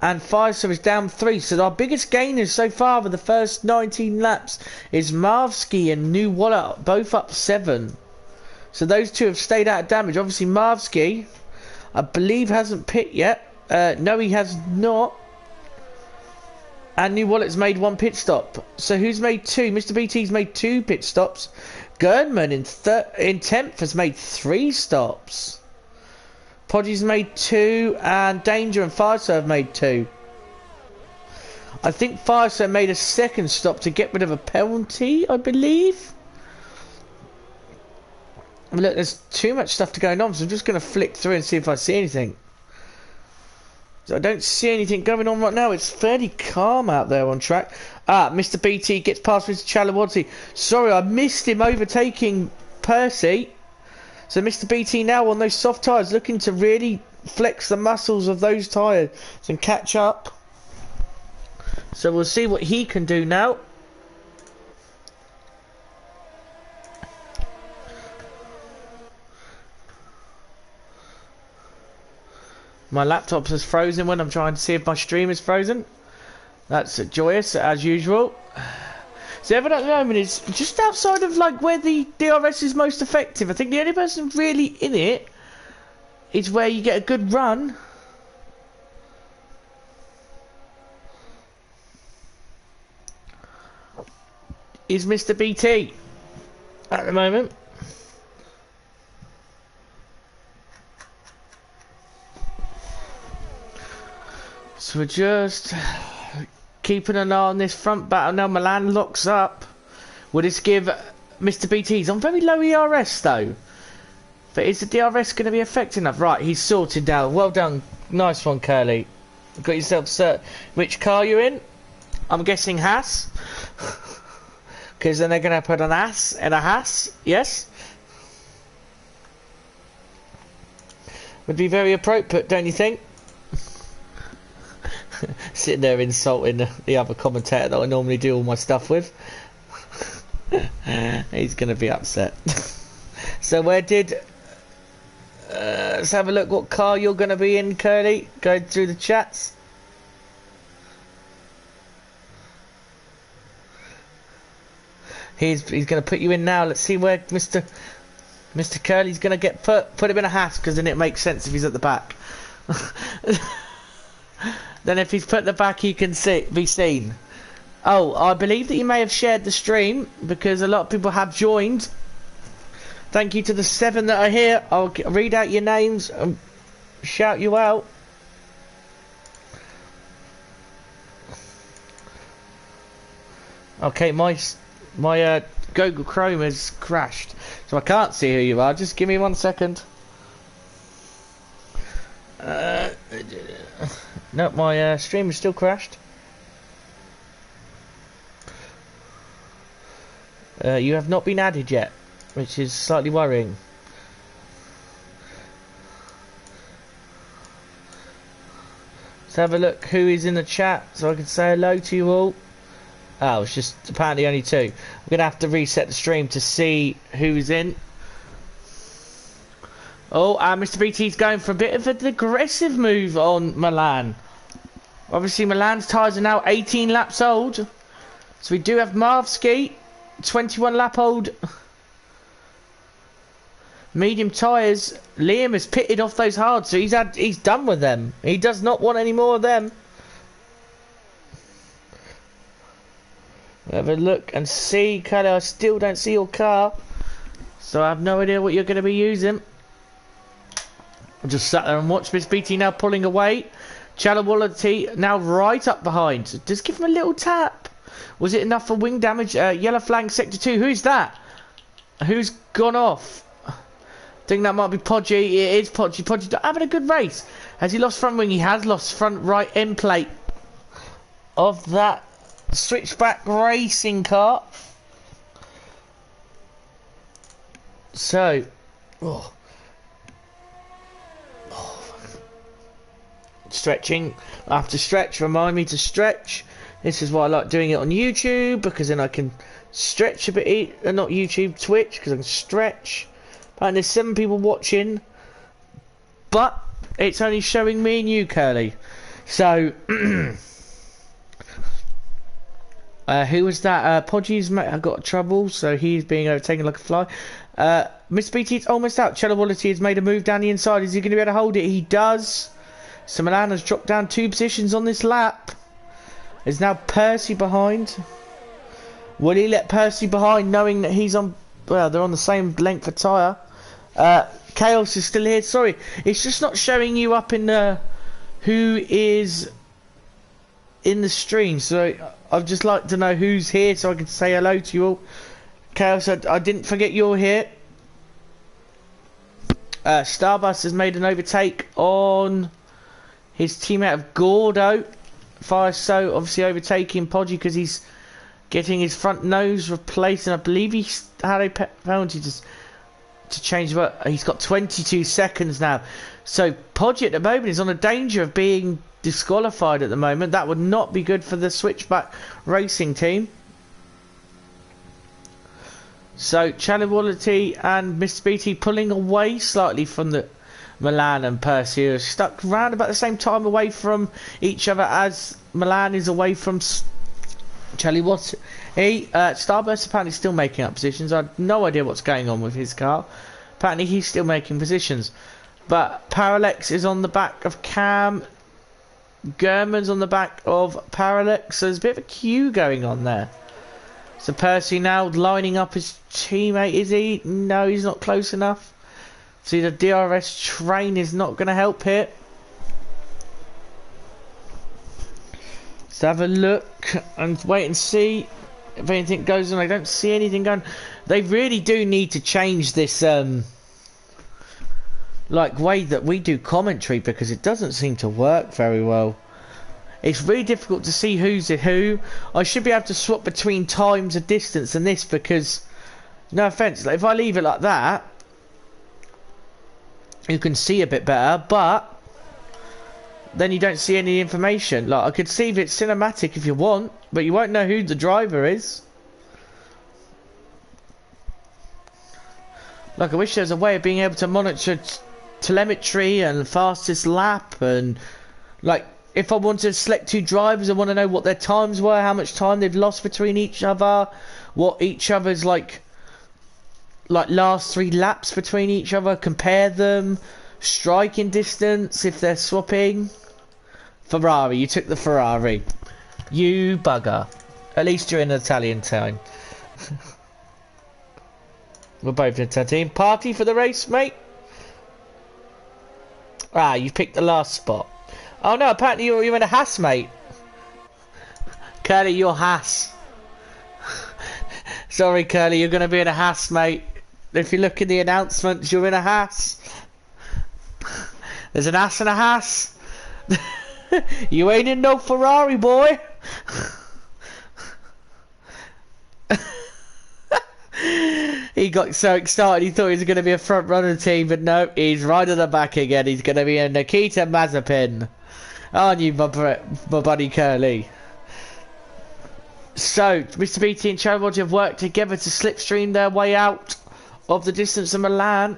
And Fireser is down 3. So our biggest gainers so far with the first 19 laps is Marvsky and New Wallet, both up 7. So those two have stayed out of damage. Obviously Marvsky, I believe, hasn't pit yet. No, he has not. And New Wallet's made 1 pit stop. So who's made 2? Mr. BT's made 2 pit stops. Gernman in 10th has made 3 stops. Podgy's made 2, and Danger and Fireser have made 2. I think Fireser made a 2nd stop to get rid of a penalty, I believe. Look, there's too much stuff going on, so I'm just going to flick through and see if I see anything. So I don't see anything going on right now. It's fairly calm out there on track. Mr. BT gets past Mr. Chalawality. Sorry, I missed him overtaking Percy. So Mr. BT now on those soft tyres, looking to really flex the muscles of those tyres and catch up. So we'll see what he can do now. My laptop is frozen when I'm trying to see if my stream is frozen. That's joyous, as usual. So everyone at the moment is just outside of like where the DRS is most effective. I think the only person really in it is where you get a good run. Is Mr. BT at the moment. So we're just keeping an eye on this front battle. Now Milan locks up. Will this give Mr. BT? He's on very low ERS though. But is the DRS going to be effective enough? Right, he's sorted now. Well done. Nice one, Curly. Got yourself cert. Which car you in? I'm guessing Haas. Because then they're going to put an ass in a Haas. Yes? Would be very appropriate, don't you think? Sitting there insulting the other commentator that I normally do all my stuff with. He's going to be upset. So where did... let's have a look what car you're going to be in, Curly. Go through the chats. He's going to put you in now. Let's see where Mr. Curly's going to get put. Put him in a Haas, because then it makes sense if he's at the back. Then if he's put at the back, he can be seen. Oh, I believe that you may have shared the stream, because a lot of people have joined. Thank you to the 7 that are here. I'll read out your names and shout you out. Okay, my Google Chrome has crashed, so I can't see who you are. Just give me 1 second. No, my stream is still crashed. You have not been added yet, which is slightly worrying. Let's have a look who is in the chat so I can say hello to you all. Oh, it's just apparently only 2. I'm going to have to reset the stream to see who's in. Oh, Mr. BT's going for a bit of an aggressive move on Milan. Obviously, Milan's tyres are now 18 laps old. So we do have Marvski, 21 lap old. Medium tyres. Liam has pitted off those hard, so he's done with them. He does not want any more of them. Have a look and see, Curly. I still don't see your car, so I have no idea what you're going to be using. I just sat there and watched Miss BT now pulling away. Chalawality now right up behind. Just give him a little tap. Was it enough for wing damage? Yellow flag sector 2. Who's that? Who's gone off? I think that might be Podgy. It is Podgy. Podgy not having a good race. Has he lost front wing? He has lost front right end plate of that Switchback Racing car. So, stretching. I have to stretch. Remind me to stretch. This is why I like doing it on YouTube, because then I can stretch a bit. Not YouTube, Twitch, because I can stretch. And there's 7 people watching, but it's only showing me and you, Curly. So, who was that? Podgy's mate. I got trouble, so he's being overtaken like a fly. Mr. BT, it's almost out. Chalawality has made a move down the inside. Is he going to be able to hold it? He does. So Milan has dropped down 2 positions on this lap. There's now Percy behind. Will he let Percy behind, knowing that he's on... Well, they're on the same length of tyre. Chaos is still here. Sorry, it's just not showing you up in the... Who is in the stream. So I'd just like to know who's here so I can say hello to you all. Chaos, I didn't forget you're here. Starbus has made an overtake on his teammate of Gordo. Fireso obviously overtaking Podgy because he's getting his front nose replaced, and I believe he had a penalty to change, but he's got 22 seconds now. So Podgy at the moment is on a danger of being disqualified at the moment. That would not be good for the Switchback Racing team. So Chalawality and Mr. BT pulling away slightly from the Milan and Percy are stuck around about the same time away from each other as Milan is away from Charlie Watts. Starburst apparently still making up positions. I have no idea what's going on with his car. Apparently he's still making positions. But Parallax is on the back of Cam. German's on the back of Parallax. So there's a bit of a queue going on there. So Percy now lining up his teammate. Is he? No, he's not close enough. See, the DRS train is not going to help here. Let's have a look and wait and see if anything goes on. I don't see anything going. They really do need to change this like way that we do commentary, because it doesn't seem to work very well. It's really difficult to see who's who. I should be able to swap between times and distance and this, because no offense, like if I leave it like that you can see a bit better, but then you don't see any information. Like I could see if it's cinematic if you want, but you won't know who the driver is. Like I wish there was a way of being able to monitor telemetry and fastest lap, and like if I wanted to select two drivers, I want to know what their times were, how much time they've lost between each other, what each other's like last 3 laps between each other, compare them, striking distance if they're swapping. Ferrari, you took the Ferrari. You bugger. At least you're in Italian time. We're both in Italian. Party for the race, mate. Ah, you picked the last spot. Oh no, apparently you're in a Haas, mate. Curly, you're Haas. Sorry, Curly, you're going to be in a Haas, mate. If you look in the announcements, you're in a Haas. There's an ass and a Haas. You ain't in no Ferrari, boy. He got so excited he thought he was going to be a front runner team, but no, he's right at the back again. He's going to be a Nikita Mazepin. Aren't you, my buddy Curly? So, Mr. BT and Charlie have worked together to slipstream their way out of the distance of Milan.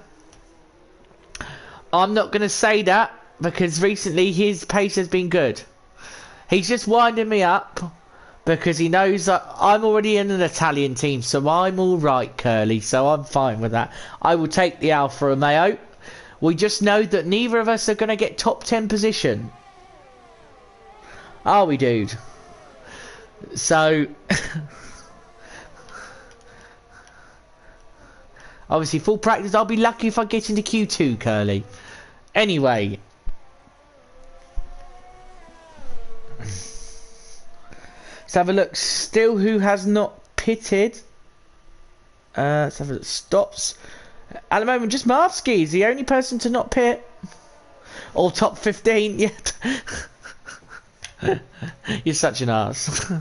I'm not going to say that, because recently his pace has been good. He's just winding me up, because he knows that I'm already in an Italian team, so I'm alright, Curly, so I'm fine with that. I will take the Alfa Romeo. We just know that neither of us are going to get top 10 position. Are we, dude? So... obviously, full practice. I'll be lucky if I get into Q2, Curly. Anyway. Let's have a look. Still, who has not pitted? Let's have a look. Stops. At the moment, just Marvsky is the only person to not pit. Or top 15 yet. You're such an arse.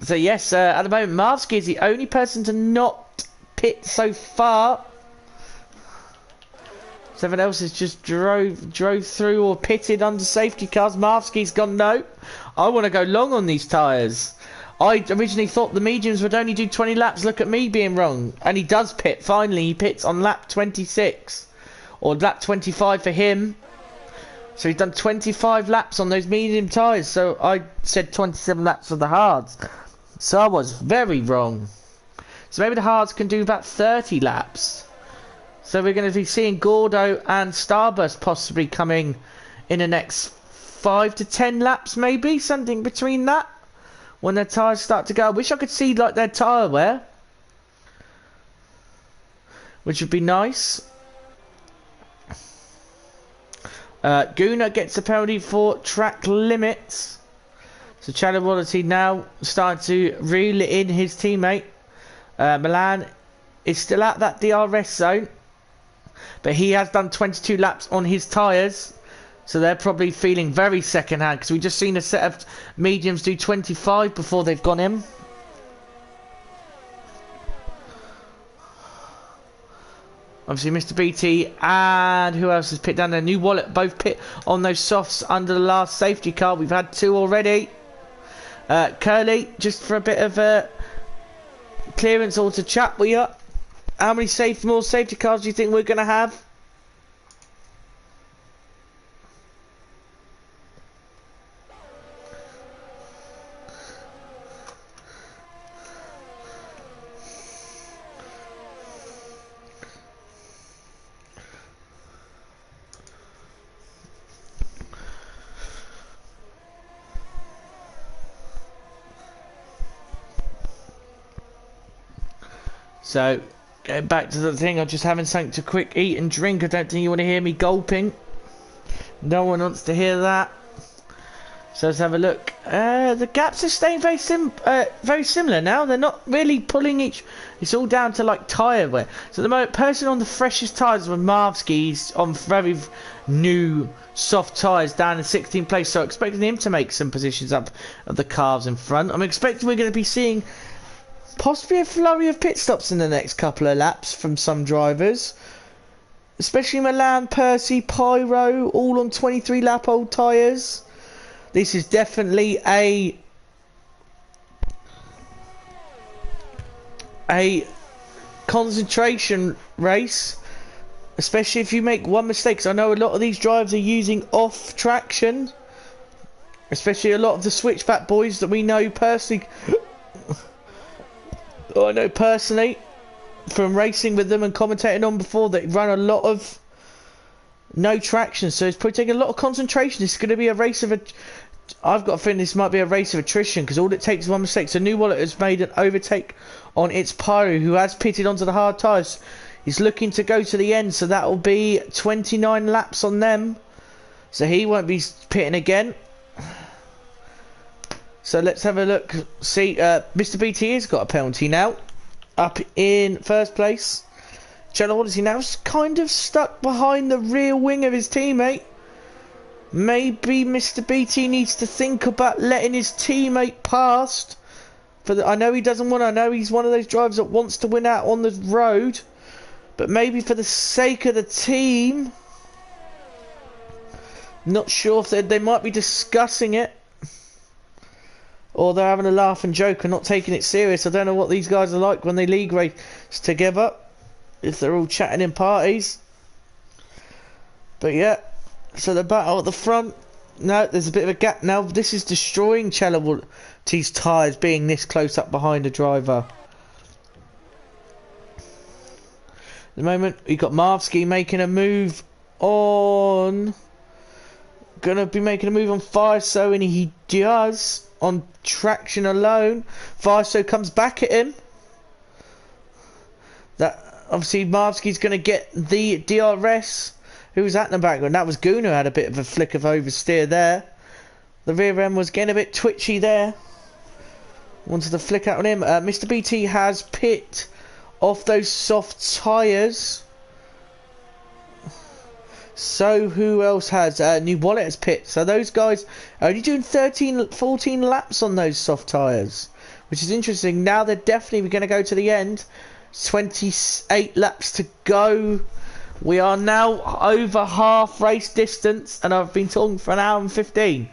So yes, at the moment, Marvsky is the only person to not pit so far. Everyone else has just drove through or pitted under safety cars. Marvsky's gone, no, I want to go long on these tyres. I originally thought the mediums would only do 20 laps. Look at me being wrong. And he does pit. Finally, he pits on lap 26. Or lap 25 for him. So he's done 25 laps on those medium tyres. So I said 27 laps for the hards. So I was very wrong. So maybe the hards can do about 30 laps. So we're going to be seeing Gordo and Starburst possibly coming in the next 5 to 10 laps, maybe something between that, when their tyres start to go. I wish I could see like their tyre wear, which would be nice. Guna gets a penalty for track limits. So Chadawality now starting to reel in his teammate. Milan is still at that DRS zone, but he has done 22 laps on his tyres, so they're probably feeling very second hand, because we've just seen a set of mediums do 25 before they've gone in. Obviously Mr. BT and who else has pit down there? New Wallet both pit on those softs under the last safety car. We've had 2 already. Curly, just for a bit of clearance or to chat with you. How many more safety cars do you think we're going to have? So, going back to the thing, I'm just having something to quick eat and drink. I don't think you want to hear me gulping. No one wants to hear that. So let's have a look. The gaps are staying very similar now. They're not really pulling each. It's all down to like tyre wear. So the person on the freshest tyres was Marvsky. He's on very new soft tyres down in 16th place. So expecting him to make some positions up of the cars in front. I'm expecting we're going to be seeing possibly a flurry of pit stops in the next couple of laps from some drivers. Especially Milan, Percy, Pyro, all on 23 lap old tyres. This is definitely a concentration race, especially if you make one mistake. 'Cause I know a lot of these drivers are using off traction, especially a lot of the Switchback boys that we know personally. I know personally from racing with them and commentating on before, that run a lot of no traction, so it's probably taking a lot of concentration. This is going to be a race of I've got a feeling this might be a race of attrition, because all it takes is one mistake. So New Wallet has made an overtake on its Pyro, who has pitted onto the hard tyres. He's looking to go to the end, so that will be 29 laps on them. So he won't be pitting again. So let's have a look. See, Mr. BT has got a penalty now. Up in first place. Jello Odyssey now kind of stuck behind the rear wing of his teammate. Maybe Mr. BT needs to think about letting his teammate past. I know he doesn't want to. I know he's one of those drivers that wants to win out on the road. But maybe for the sake of the team. Not sure if they might be discussing it. Or they're having a laugh and joke and not taking it serious. I don't know what these guys are like when they league race together. If they're all chatting in parties. But yeah. So the battle at the front. No, there's a bit of a gap now. This is destroying Chelawalty's tyres, being this close up behind the driver. At the moment, you've got Marvsky making a move on. Gonna be making a move on Fireso, and he does on traction alone. Fireso comes back at him. That obviously Marvsky's gonna get the DRS. Who was that in the background? That was Goon, who had a bit of a flick of oversteer there. The rear end was getting a bit twitchy there. Wanted to flick out on him. Mr. BT has pit off those soft tyres. So who else has? New Wallet has pit. So those guys are only doing 14 laps on those soft tyres. Which is interesting. Now they're definitely going to go to the end. 28 laps to go. We are now over half race distance, and I've been talking for an hour and 15.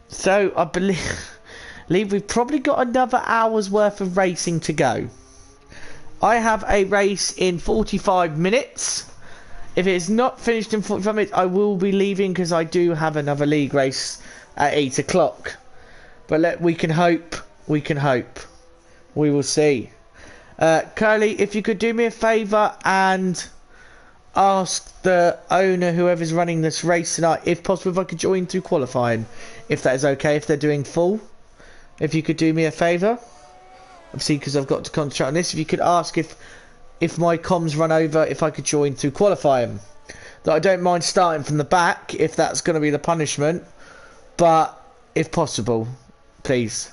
So I believe we've probably got another hour's worth of racing to go. I have a race in 45 minutes. If it's not finished in 45 minutes, I will be leaving, because I do have another league race at 8 o'clock. But we can hope. We can hope. We will see. Curly, if you could do me a favour and ask the owner, whoever's running this race tonight, if possible, if I could join through qualifying, if that is okay, if they're doing full. If you could do me a favour, obviously, because I've got to concentrate on this. If you could ask if my comms run over, if I could join through qualifying. That I don't mind starting from the back, if that's going to be the punishment, but if possible, please.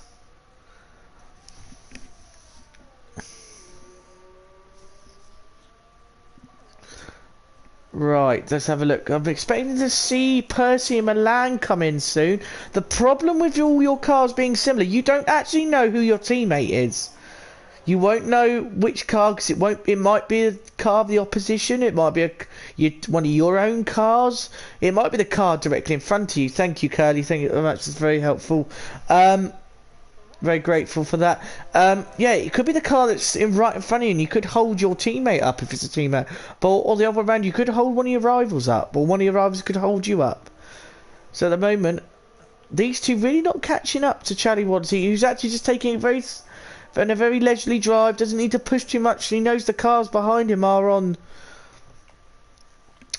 Right, let's have a look. I'm expecting to see Percy and Milan come in soon. The problem with all your cars being similar, you don't actually know who your teammate is. You won't know which car, because it might be a car of the opposition. It might be one of your own cars. It might be the car directly in front of you. Thank you, Curly. Thank you very much. It's very helpful. Very grateful for that. Yeah, it could be the car that's right in front of you, and you could hold your teammate up if it's a teammate. But or the other way around, you could hold one of your rivals up, or one of your rivals could hold you up. So at the moment, these two really not catching up to Charlie Wadsey, who's actually just taking it very, in a very leisurely drive. Doesn't need to push too much. He knows the cars behind him are on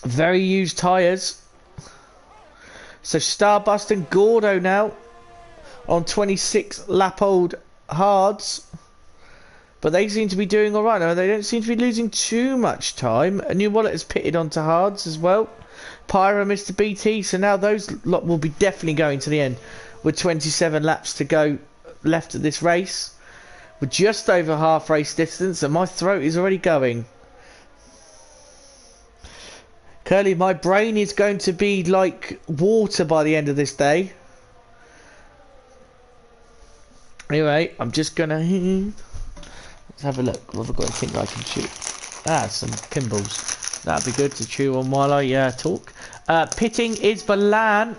very used tyres. So Starbust and Gordo now on 26 lap old hards, but they seem to be doing alright now. They don't seem to be losing too much time. A new wallet has pitted onto hards as well. Pyro, Mr. BT, so now those lot will be definitely going to the end with 27 laps to go left at this race. We're just over half race distance and my throat is already going. Curly, my brain is going to be like water by the end of this day. Anyway, I'm just gonna let's have a look. What have I got? I think I can shoot. Some pinballs. That'd be good to chew on while I talk. Pitting is Balan.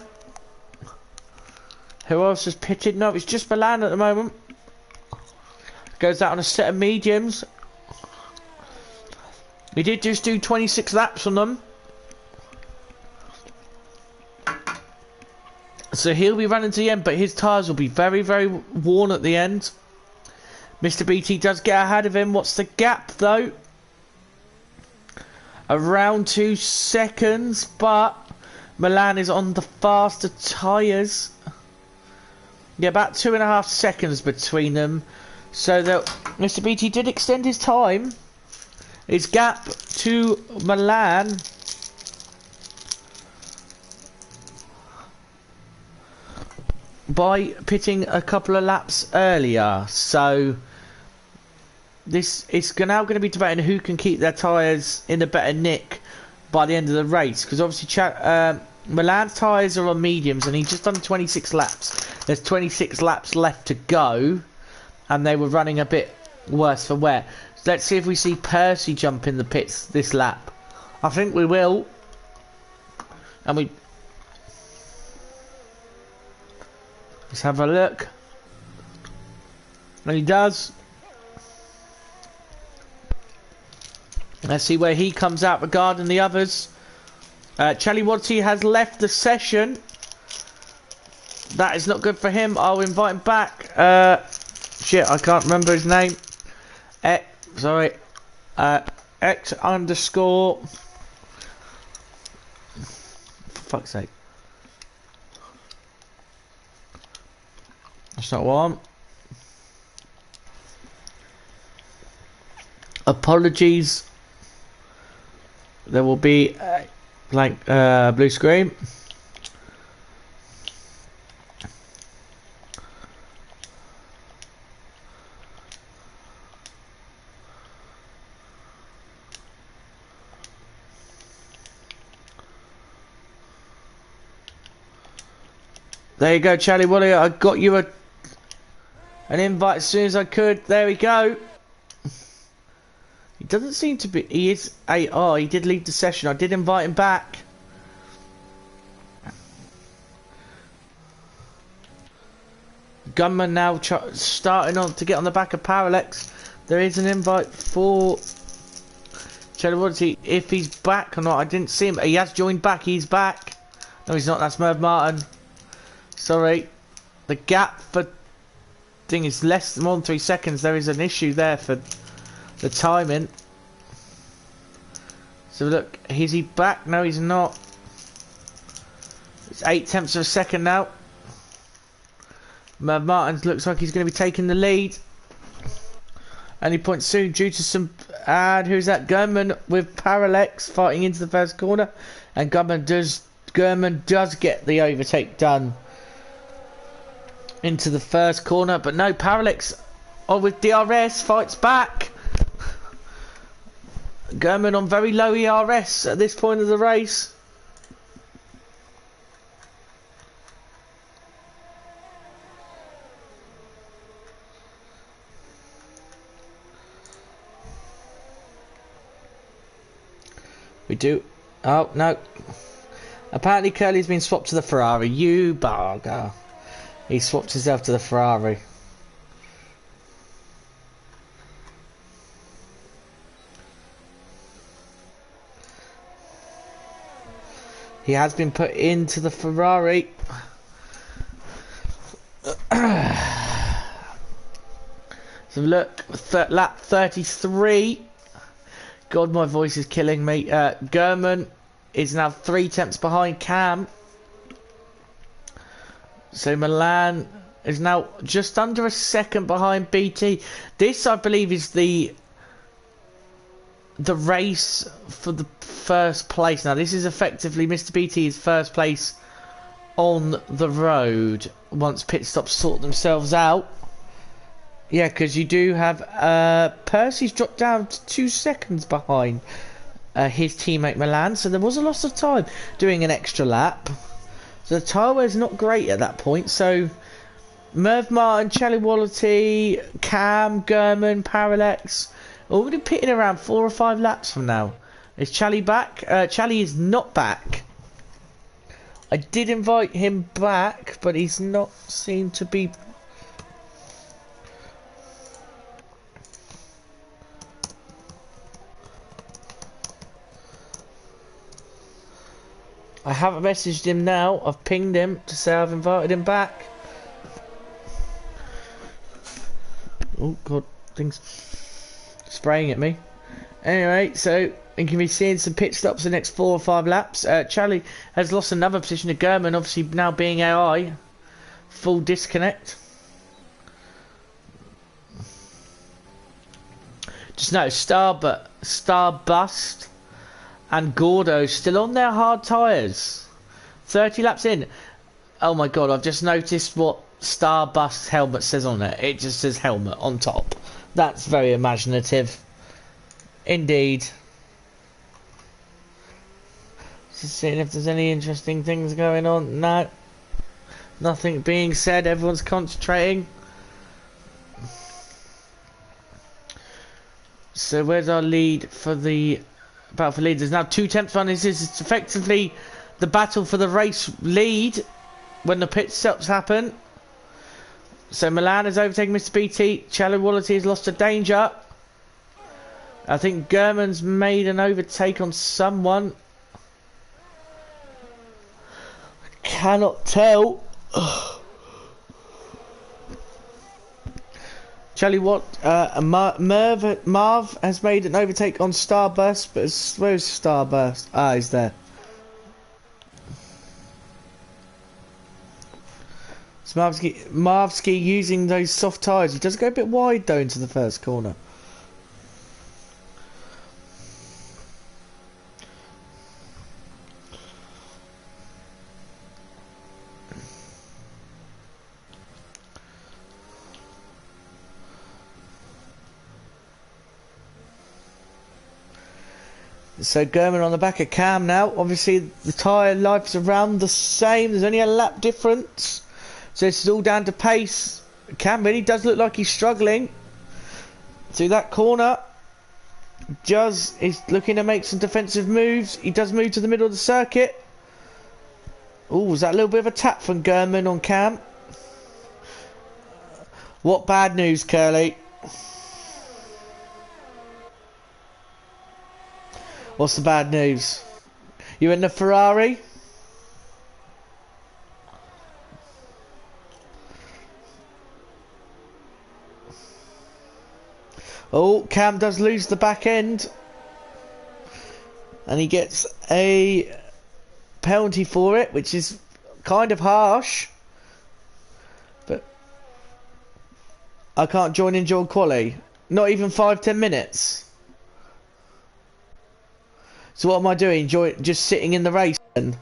Who else has pitted? No, it's just Balan at the moment. Goes out on a set of mediums. We did just do 26 laps on them. So he'll be running to the end, but his tyres will be very, very worn at the end. Mr. BT does get ahead of him. What's the gap, though? Around 2 seconds, but Milan is on the faster tyres. Yeah, about 2.5 seconds between them. So that Mr. BT did extend his time. His gap to Milan by pitting a couple of laps earlier. So this is now going to be debating who can keep their tyres in a better nick by the end of the race, because obviously Milan's tyres are on mediums and he's just done 26 laps. There's 26 laps left to go and they were running a bit worse for wear. So let's see if we see Percy jump in the pits this lap. I think we will. And let's have a look. And he does. Let's see where he comes out regarding the others. Charlie Wadsey has left the session. That is not good for him. I'll invite him back. Shit, I can't remember his name. Sorry. X underscore. For fuck's sake. That's not one. Apologies. There will be a blank blue screen. There you go, Charlie Woolley. I got you an invite as soon as I could. There we go. He doesn't seem to be. He is AR. He did leave the session. I did invite him back. Gunman now starting on to get on the back of Parallax. There is an invite for Charlie Woolley. If he's back or not, I didn't see him. He has joined back. He's back. No, he's not. That's Merv Martin. Sorry, the gap for thing is less than more than 3 seconds. There is an issue there for the timing. So look, is he back? No, he's not. It's 0.8 of a second now. Martin looks like he's going to be taking the lead. Any point soon due to some. And who's that? Gurman with Parallax fighting into the first corner, and Gurman does get the overtake done into the first corner, but no, Parallax with DRS fights back. Gurman on very low ERS at this point of the race. We do. Oh no. Apparently Curly's been swapped to the Ferrari. You bugger. He swapped himself to the Ferrari. He has been put into the Ferrari. So look, lap 33. God, my voice is killing me. German is now 3 tenths behind Cam. So Milan is now just under a second behind BT. This, I believe, is the race for the first place. Now, this is effectively Mr. BT's first place on the road once pit stops sort themselves out. Yeah, because you do have Percy's dropped down to 2 seconds behind his teammate Milan, so there was a loss of time doing an extra lap. So the tyre wear's not great at that point. So Merv Martin, Charlie Wallity, Cam, German, Parallax, already pitting around 4 or 5 laps from now. Is Charlie back? Charlie is not back. I did invite him back, but he's not seemed to be. I haven't messaged him now. I've pinged him to say I've invited him back. Oh god, things spraying at me. Anyway, so you can be seeing some pit stops the next 4 or 5 laps. Charlie has lost another position to German, obviously now being AI. Full disconnect. Just notice Starbust and Gordo still on their hard tyres. 30 laps in. Oh my god, I've just noticed what Starbust's helmet says on it. It just says helmet on top. That's very imaginative. Indeed. Just seeing if there's any interesting things going on. No. Nothing being said. Everyone's concentrating. So where's our lead for the battle for lead? There's now 2 tenths on. This is effectively the battle for the race lead when the pit stops happen. So Milan has overtaken Mr. BT. Charlie Wallity has lost to danger. I think German's made an overtake on someone. Cannot tell. Charlie Marv has made an overtake on Starburst, but where's Starburst? Ah, he's there. So Marvsky using those soft tyres. He does go a bit wide though into the first corner. So German on the back of Cam now. Obviously the tyre life's around the same. There's only a lap difference. So this is all down to pace. Cam really does look like he's struggling through that corner. Juz is looking to make some defensive moves. He does move to the middle of the circuit. Oh, was that a little bit of a tap from German on Cam? What bad news, Curly? What's the bad news? You're in the Ferrari? Oh, Cam does lose the back end. And he gets a penalty for it, which is kind of harsh. But I can't join in dual quali. Not even 5-10 minutes. So what am I doing? Just sitting in the race then?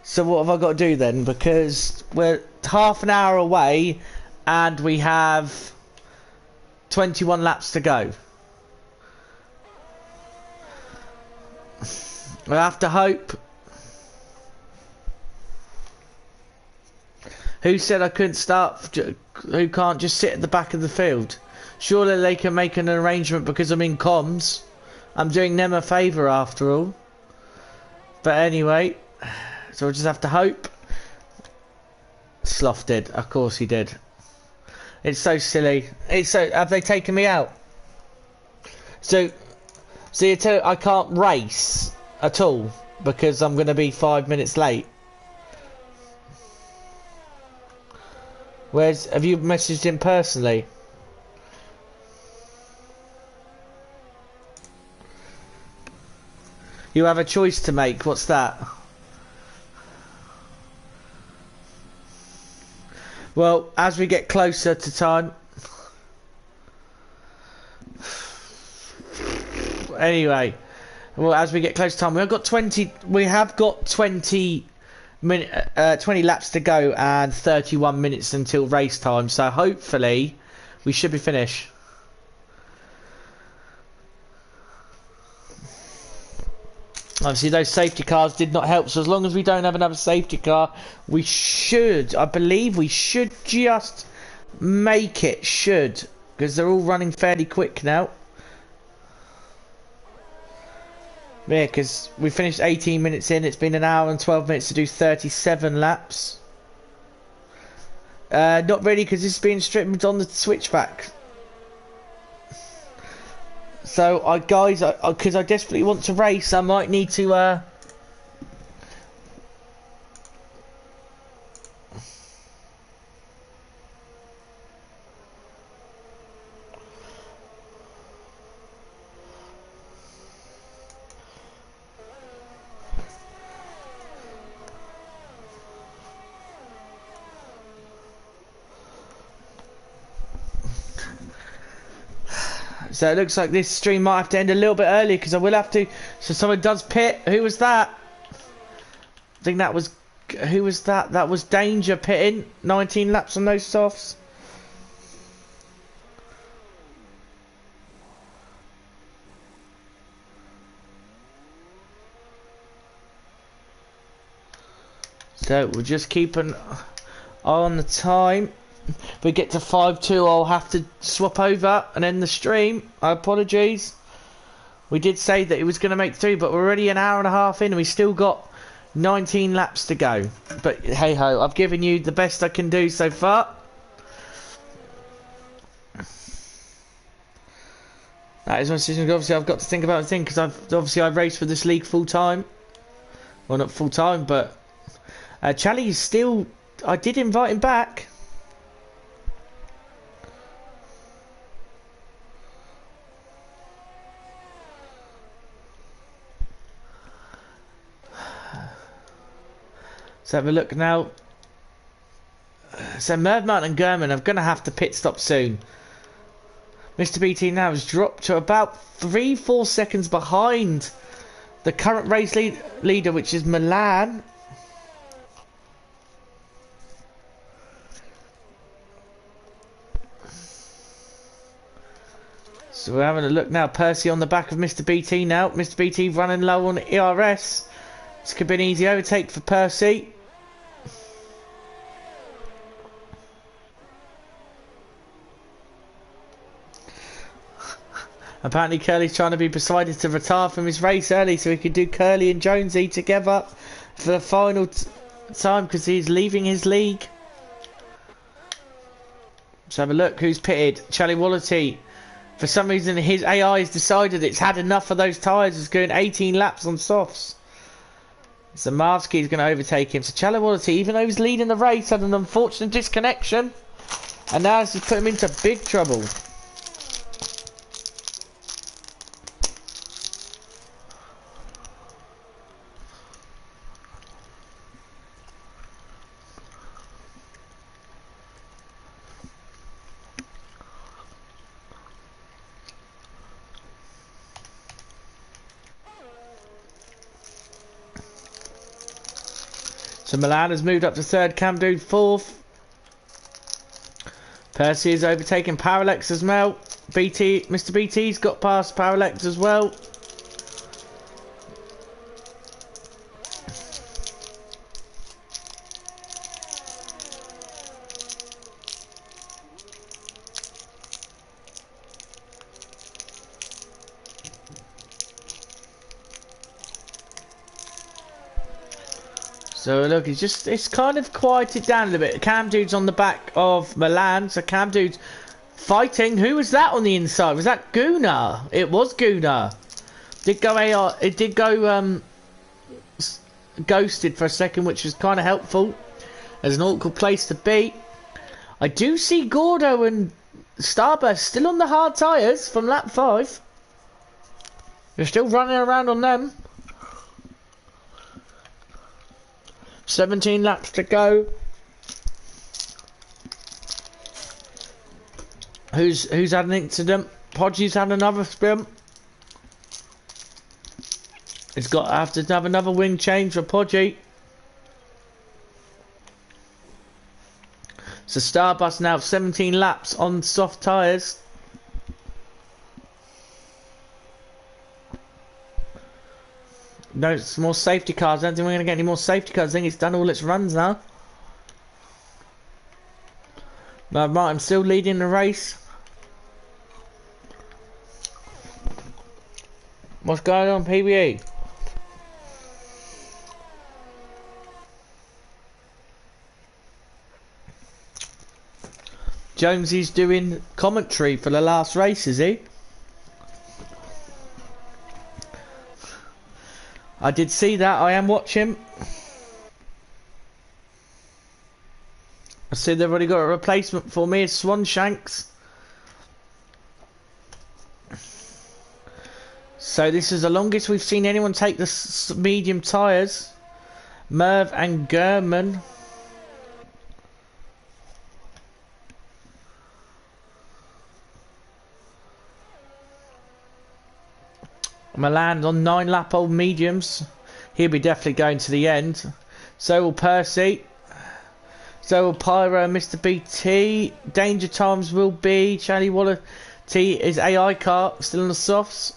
So what have I got to do then? Because we're half an hour away and we have 21 laps to go. We'll have to hope. Who said I couldn't start? Who can't just sit at the back of the field? Surely they can make an arrangement because I'm in comms. I'm doing them a favour after all. But anyway, so we'll just have to hope. Sloth did. Of course he did. It's so silly. It's so. Have they taken me out? So you tell I can't race at all. because I'm going to be 5 minutes late. Have you messaged him personally? You have a choice to make. What's that? Well, as we get closer to time. Anyway, well, as we get close to time, we have got 20 laps to go and 31 minutes until race time. So hopefully, we should be finished. Obviously, those safety cars did not help. So as long as we don't have another safety car, we should. I believe we should just make it. Because they're all running fairly quick now. Yeah, because we finished 18 minutes in. It's been an hour and 12 minutes to do 37 laps. Not really, because it's being stripped on the switchback. So, guys, because I desperately want to race, I might need to, So it looks like this stream might have to end a little bit early because I will have to. So someone does pit. Who was that? I think that was. Who was that? That was Danger pitting. 19 laps on those softs. So we'll just keep an eye on the time. If we get to 5-2, I'll have to swap over and end the stream. Apologies. We did say that it was going to make 3, but we're already an hour and a half in and we still got 19 laps to go. But hey ho, I've given you the best I can do so far. That is my decision. Obviously, I've got to think about the thing because I raced for this league full time. Well, not full time, but Charlie is still. I did invite him back. Let's have a look now. So Merv Martin and Gurman are going to have to pit stop soon. Mr. BT now has dropped to about 3-4 seconds behind the current race leader, which is Milan. So we're having a look now. Percy on the back of Mr. BT now. Mr. BT running low on ERS. This could be an easy overtake for Percy. Apparently Curly's trying to be persuaded to retire from his race early so he could do Curly and Jonesy together for the final time because he's leaving his league. Let's have a look who's pitted. Charlie Wallity. For some reason his AI has decided it's had enough of those tyres. It's going 18 laps on softs. So Marvsky is going to overtake him. So Charlie Wallity, even though he's leading the race, had an unfortunate disconnection. And now this has put him into big trouble. So Milan has moved up to third, Cam Dude fourth. Percy is overtaking Parallax as well. Mr. BT's got past Parallax as well. So look, it's kind of quieted down a little bit. Cam Dude's on the back of Milan, so Cam Dude's fighting. Who was that on the inside? Was that Gunnar? It was Gunnar. It did go ghosted for a second, which was kind of helpful. As an awkward place to be. I do see Gordo and Starburst still on the hard tyres from lap 5. You're still running around on them. 17 laps to go. Who's had an incident? Podgy's had another spin. It's got to have to have another wing change for Podgy. So Starbus now 17 laps on soft tyres. No, it's more safety cars. I don't think we're going to get any more safety cars. I think it's done all its runs now. No, Martin's still leading the race. What's going on, PBE? Jonesy's doing commentary for the last race, is he? I did see that. I am watching. I see they've already got a replacement for me. It's Swanshanks. So this is the longest we've seen anyone take the medium tyres. Merv and Gurman. Milan on 9-lap-old mediums. He'll be definitely going to the end. So will Percy. So will Pyro and Mr. BT. Danger Times will be Charlie Waller. T is AI car still on the softs.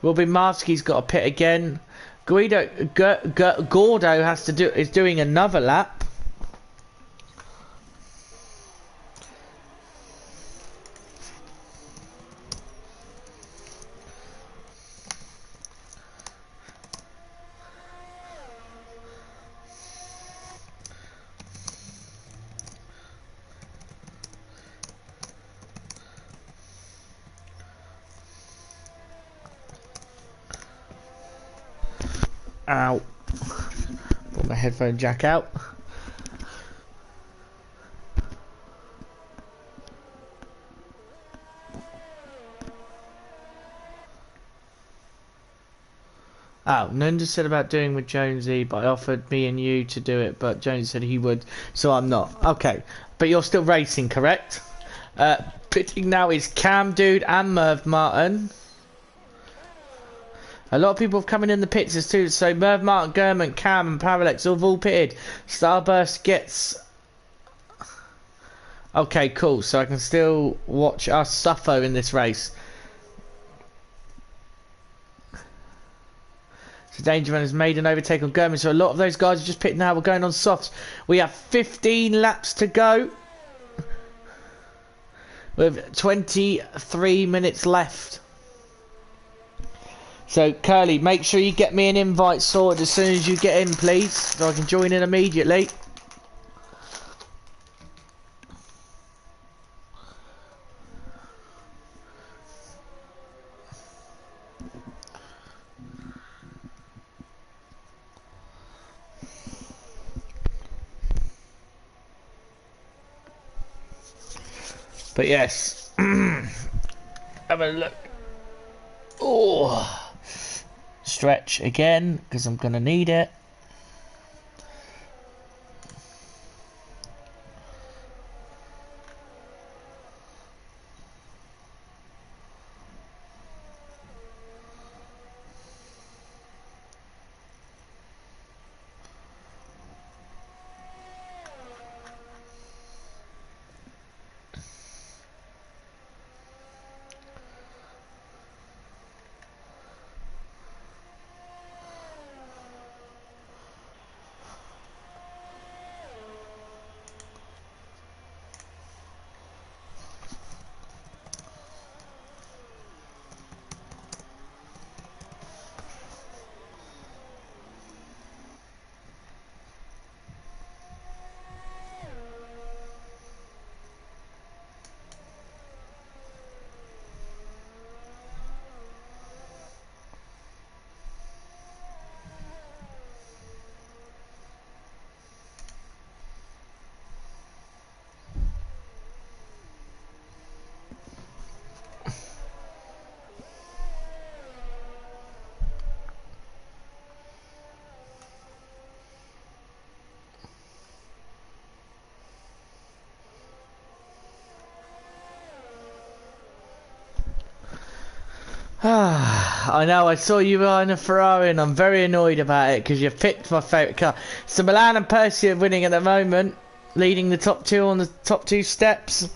Will be Marsky's got a pit again. Gordo has to is doing another lap. Ow. Pull my headphone jack out. Oh, Nunda said about doing with Jonesy, but I offered me and you to do it, but Jonesy said he would, so I'm not. Okay, but you're still racing, correct? Pitting now is Cam Dude and Merv Martin. A lot of people have come in the pits too, so Merv Martin, Gurman, Cam and Parallax have all pitted. Starburst gets... Okay, cool, so I can still watch us suffer in this race. So Dangerman has made an overtake on Gurman, so a lot of those guys are just pitting now. We're going on softs. We have 15 laps to go. With 23 minutes left. So, Curly, make sure you get me an invite sorted as soon as you get in, please, so I can join in immediately. But yes, have a look. Oh. Stretch again because I'm gonna need it. I know, I saw you were in a Ferrari and I'm very annoyed about it because you picked my favourite car. So Milan and Percy are winning at the moment, leading the top two on the top two steps.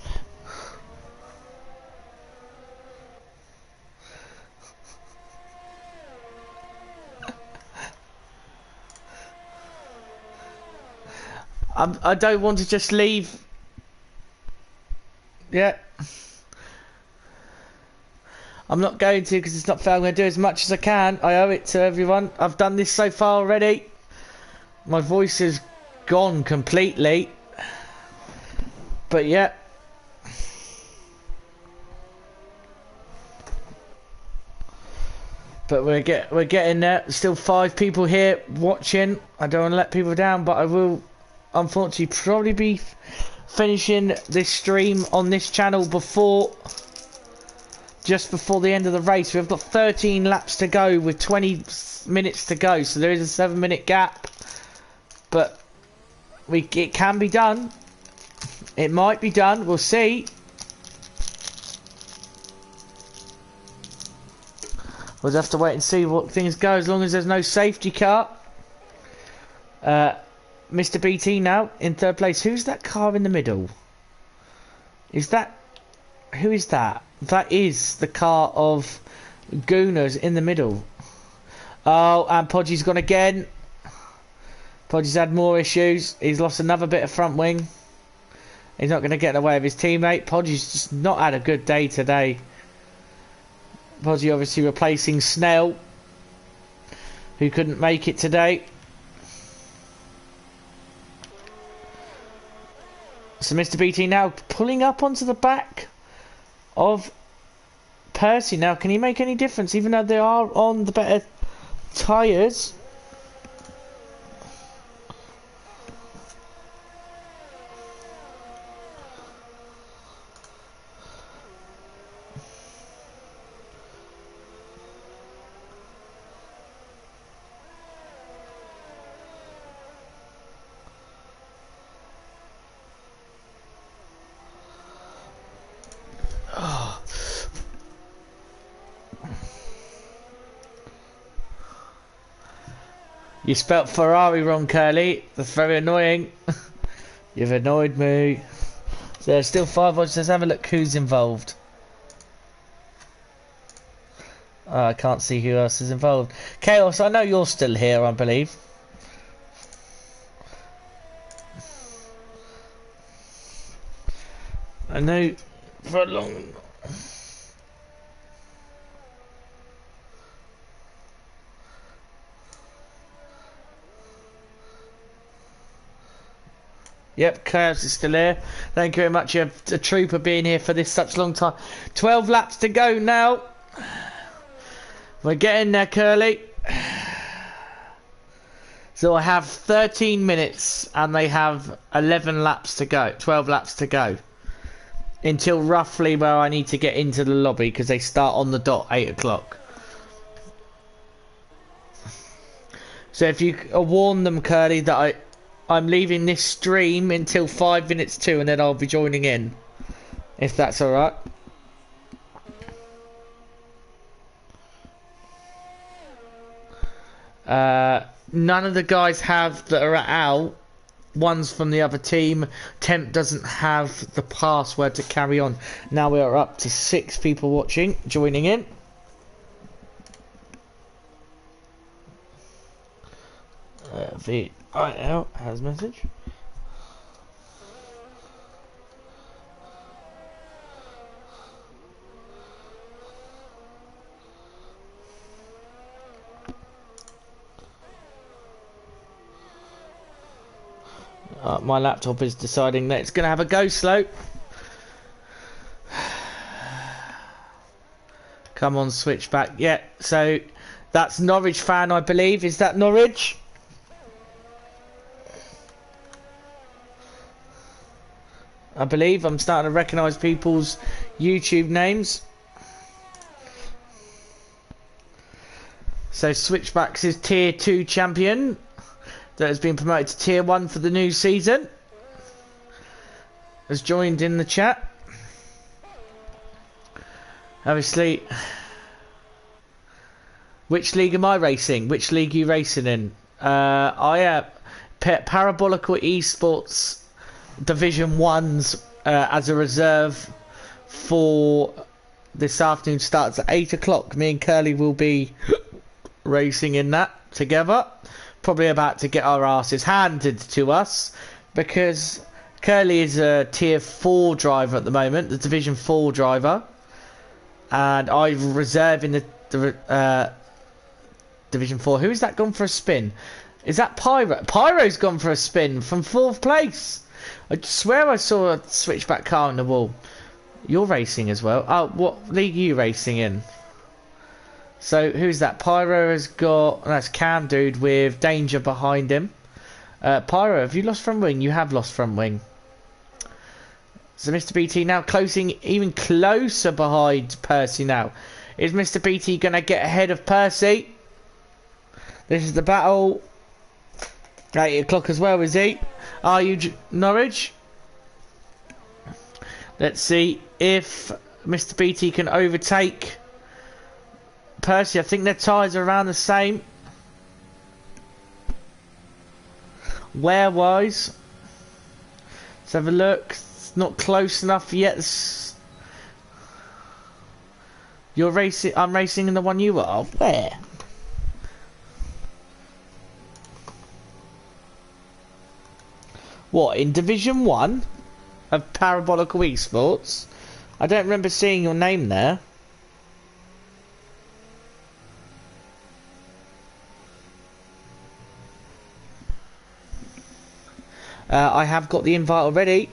I don't want to just leave. Yeah. I'm not going to because it's not fair. I'm going to do as much as I can. I owe it to everyone. I've done this so far already. My voice is gone completely. But yeah. But we're getting there. Still 5 people here watching. I don't want to let people down, but I will unfortunately probably be finishing this stream on this channel just before the end of the race. We've got 13 laps to go with 20 minutes to go, so there is a 7-minute gap. But it can be done. It might be done. We'll see. We'll have to wait and see what things go, as long as there's no safety car. Mr. BT now in 3rd place. Who's that car in the middle? Is that... Who is that? That is the car of Gooners in the middle. Oh, and Podgy's gone again. Podgy's had more issues. He's lost another bit of front wing. He's not going to get in the way of his teammate. Podgy's just not had a good day today. Podgy obviously replacing Snell, who couldn't make it today. So Mr. BT now pulling up onto the back of Percy. Now, can he make any difference, even though they are on the better tyres? You spelt Ferrari wrong, Curly. That's very annoying. You've annoyed me. So there's still 5 odds. Let's have a look who's involved. Oh, I can't see who else is involved. Chaos, I know you're still here, I believe. I know for a long... Yep, Chaos is still here. Thank you very much, a trooper, being here for this such long time. 12 laps to go now. We're getting there, Curly. So I have 13 minutes and they have 11 laps to go. 12 laps to go. Until roughly where I need to get into the lobby, because they start on the dot 8 o'clock. So if you warn them, Curly, that I'm leaving this stream until 5 minutes to, and then I'll be joining in, if that's alright. None of the guys have that are out. One's from the other team. Temp doesn't have the password to carry on. Now we are up to 6 people watching, joining in. VIL has message. My laptop is deciding that it's going to have a go slow. Come on, Switchback. Yeah, so that's Norwich fan, I believe. Is that Norwich? I believe I'm starting to recognise people's YouTube names. So Switchback's is Tier 2 champion that has been promoted to Tier 1 for the new season. Has joined in the chat. Obviously, Which league am I racing? Which league are you racing in? I am Parabolical Esports Division 1's as a reserve for this afternoon. Starts at 8 o'clock. Me and Curly will be racing in that together. Probably about to get our asses handed to us because Curly is a tier 4 driver at the moment, the Division 4 driver, and I'm reserving the Division 4. Who is that gone for a spin? Is that Pyro? Pyro's gone for a spin from 4th place. I swear I saw a switchback car on the wall. You're racing as well. Oh, what league are you racing in? So who's that? Pyro has got, that's Cam Dude with Danger behind him. Pyro, have you lost front wing? You have lost front wing. So Mr. BT now closing even closer behind Percy now. Is Mr. BT going to get ahead of Percy? This is the battle. 8 o'clock as well, is he? Are you Norwich? Let's see if Mr. BT can overtake Percy. I think their tyres are around the same. Wear-wise, let's have a look. It's not close enough yet. You're racing. I'm racing in the one you are. Where? What, in Division 1 of Parabolical Esports? I don't remember seeing your name there. I have got the invite already,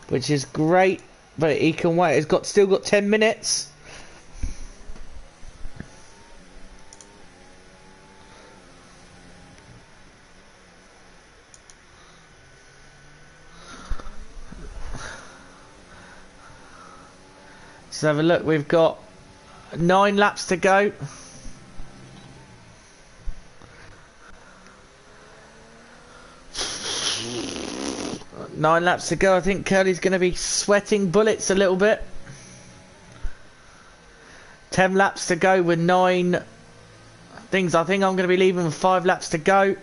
which is great, but he can wait. It's still got 10 minutes. Let's have a look. We've got 9 laps to go. Nine laps to go. I think Curly's going to be sweating bullets a little bit. 10 laps to go with 9 things. I think I'm going to be leaving with 5 laps to go.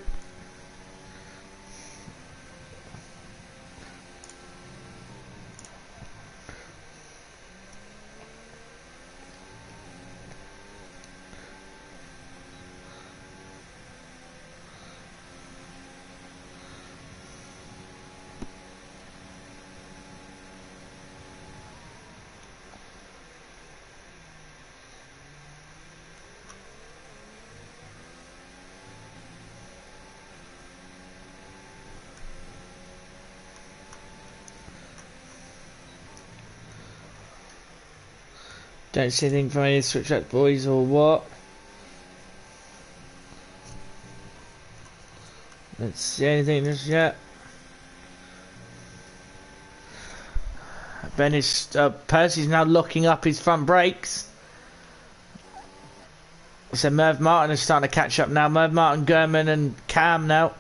Don't see anything from any Switchback boys or what. Let's see anything just yet. Ben is Percy's now locking up his front brakes. So Merv Martin is starting to catch up now. Merv Martin, Gurman and Cam now.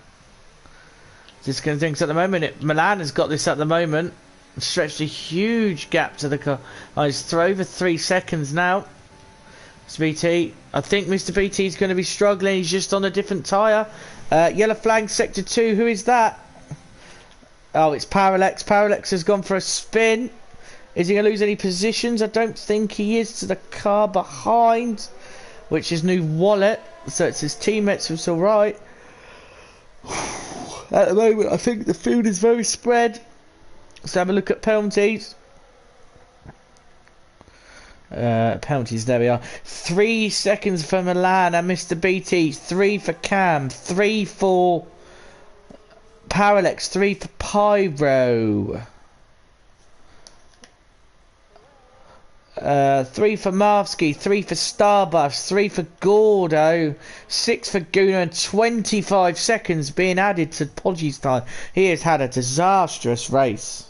Just going to think at the moment. Milan has got this at the moment. Stretched a huge gap to the car. Oh, it's through over 3 seconds now. Mr. BT. I think Mr. BT is going to be struggling. He's just on a different tyre. Yellow flag, sector 2. Who is that? Oh, it's Parallax. Parallax has gone for a spin. Is he going to lose any positions? I don't think he is, to the car behind, which is New Wallet. So it's his teammates, it's alright. At the moment, I think the field is very spread. Let's have a look at penalties. Penalties, there we are. 3 seconds for Milan and Mr. BT. 3 for Cam. 3 for Parallax. 3 for Pyro. 3 for Marvsky. 3 for Starbucks. 3 for Gordo. 6 for Guna. And 25 seconds being added to Podgy's time. He has had a disastrous race.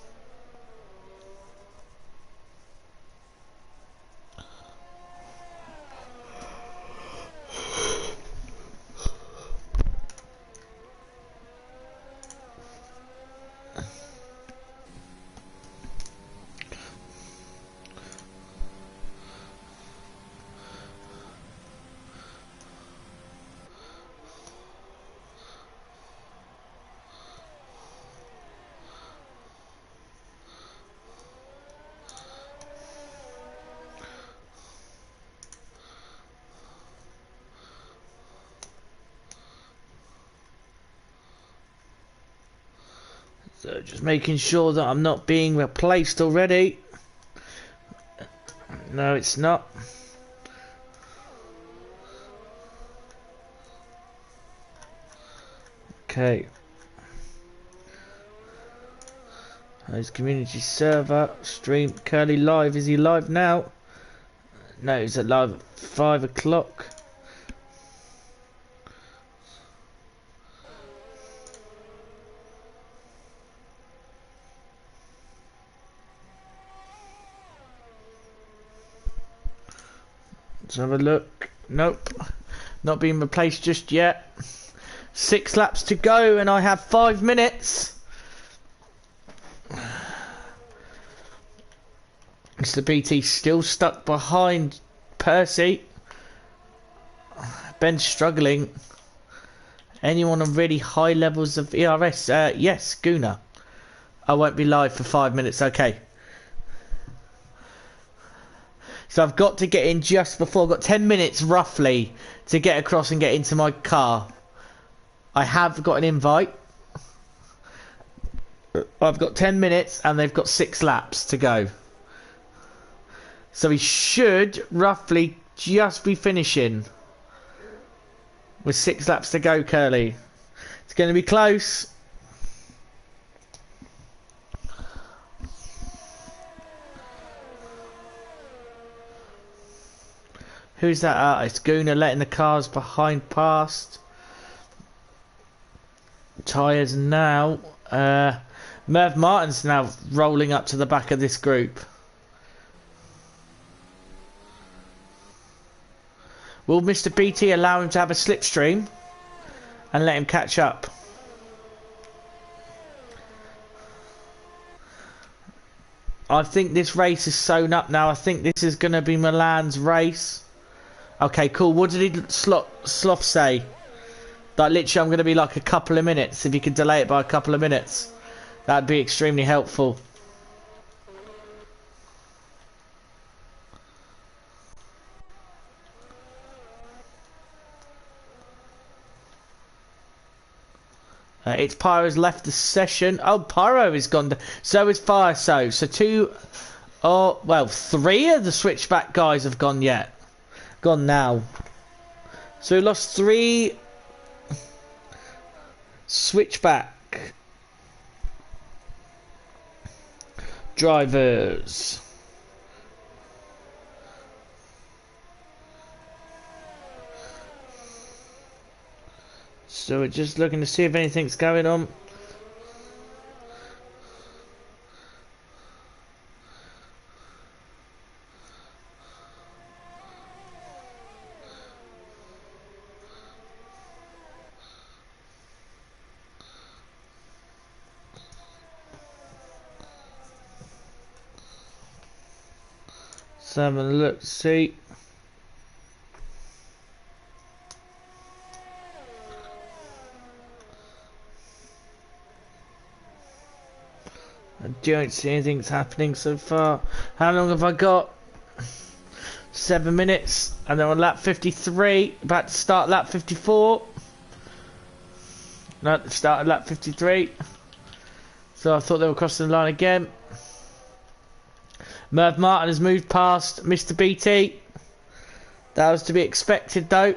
Just making sure that I'm not being replaced already. No, it's not. Okay. His community server stream Curly live. Is he live now? No, he's live at 5 o'clock. Let's have a look. Nope. Not being replaced just yet. 6 laps to go and I have 5 minutes. Mr. BT still stuck behind Percy. Ben's struggling. Anyone on really high levels of ERS? Yes, Guna. I won't be live for 5 minutes, okay. So I've got to get in just before. I've got 10 minutes roughly to get across and get into my car. I have got an invite. I've got 10 minutes and they've got 6 laps to go. So he should roughly just be finishing with 6 laps to go, Curly. It's going to be close. Who's that artist? Guna letting the cars behind past. Tyres now. Merv Martin's now rolling up to the back of this group. Will Mr. BT allow him to have a slipstream and let him catch up? I think this race is sewn up now. I think this is going to be Milan's race. Okay, cool. What did he Sloth say? That literally I'm going to be like a couple of minutes. If you could delay it by a couple of minutes, that'd be extremely helpful. It's Pyro's left the session. Oh, Pyro is gone. So is Fire. So 2, oh well, 3 of the Switchback guys have gone yet. Gone now. So we lost 3 Switchback drivers. So we're just looking to see if anything's going on. Let's have a look, see. I don't see anything's happening so far. How long have I got? 7 minutes. And then on lap 53. About to start lap 54. No, start at lap 53. So I thought they were crossing the line again. Merv Martin has moved past Mr. BT. That was to be expected though.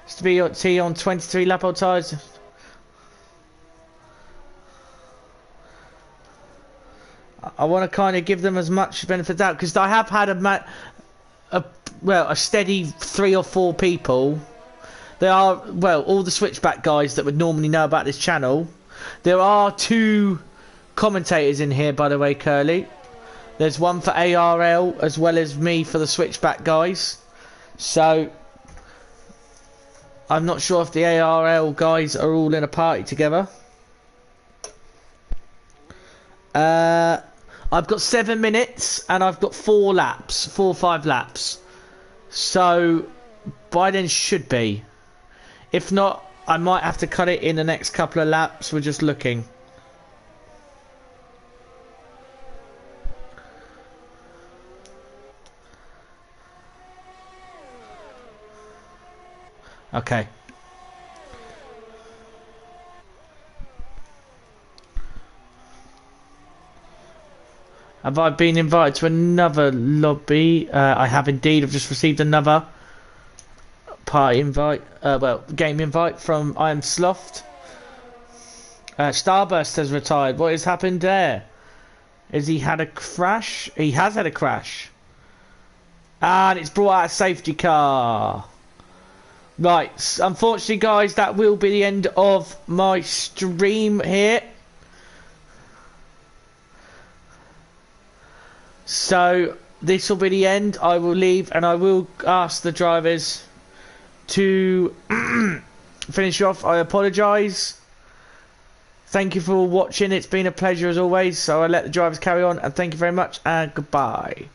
Mr. BT on 23 lap old tyres. I want to kind of give them as much benefit of doubt because I have had a steady 3 or 4 people. There are, well, all the Switchback guys that would normally know about this channel. There are 2 commentators in here, by the way, Curly. There's one for ARL as well as me for the Switchback guys. So I'm not sure if the ARL guys are all in a party together. I've got 7 minutes and I've got 4 laps, 4 or 5 laps. So by then should be. If not, I might have to cut it in the next couple of laps. We're just looking. Okay. Have I been invited to another lobby? I have indeed. I've just received another party invite. Well, game invite from I Am Sloth. Starburst has retired. What has happened there? Has he had a crash? He has had a crash. And it's brought out a safety car. Right, unfortunately guys, that will be the end of my stream here. So, this will be the end. I will leave and I will ask the drivers to finish off. I apologise. Thank you for watching. It's been a pleasure as always. So, I'll let the drivers carry on. And thank you very much and goodbye.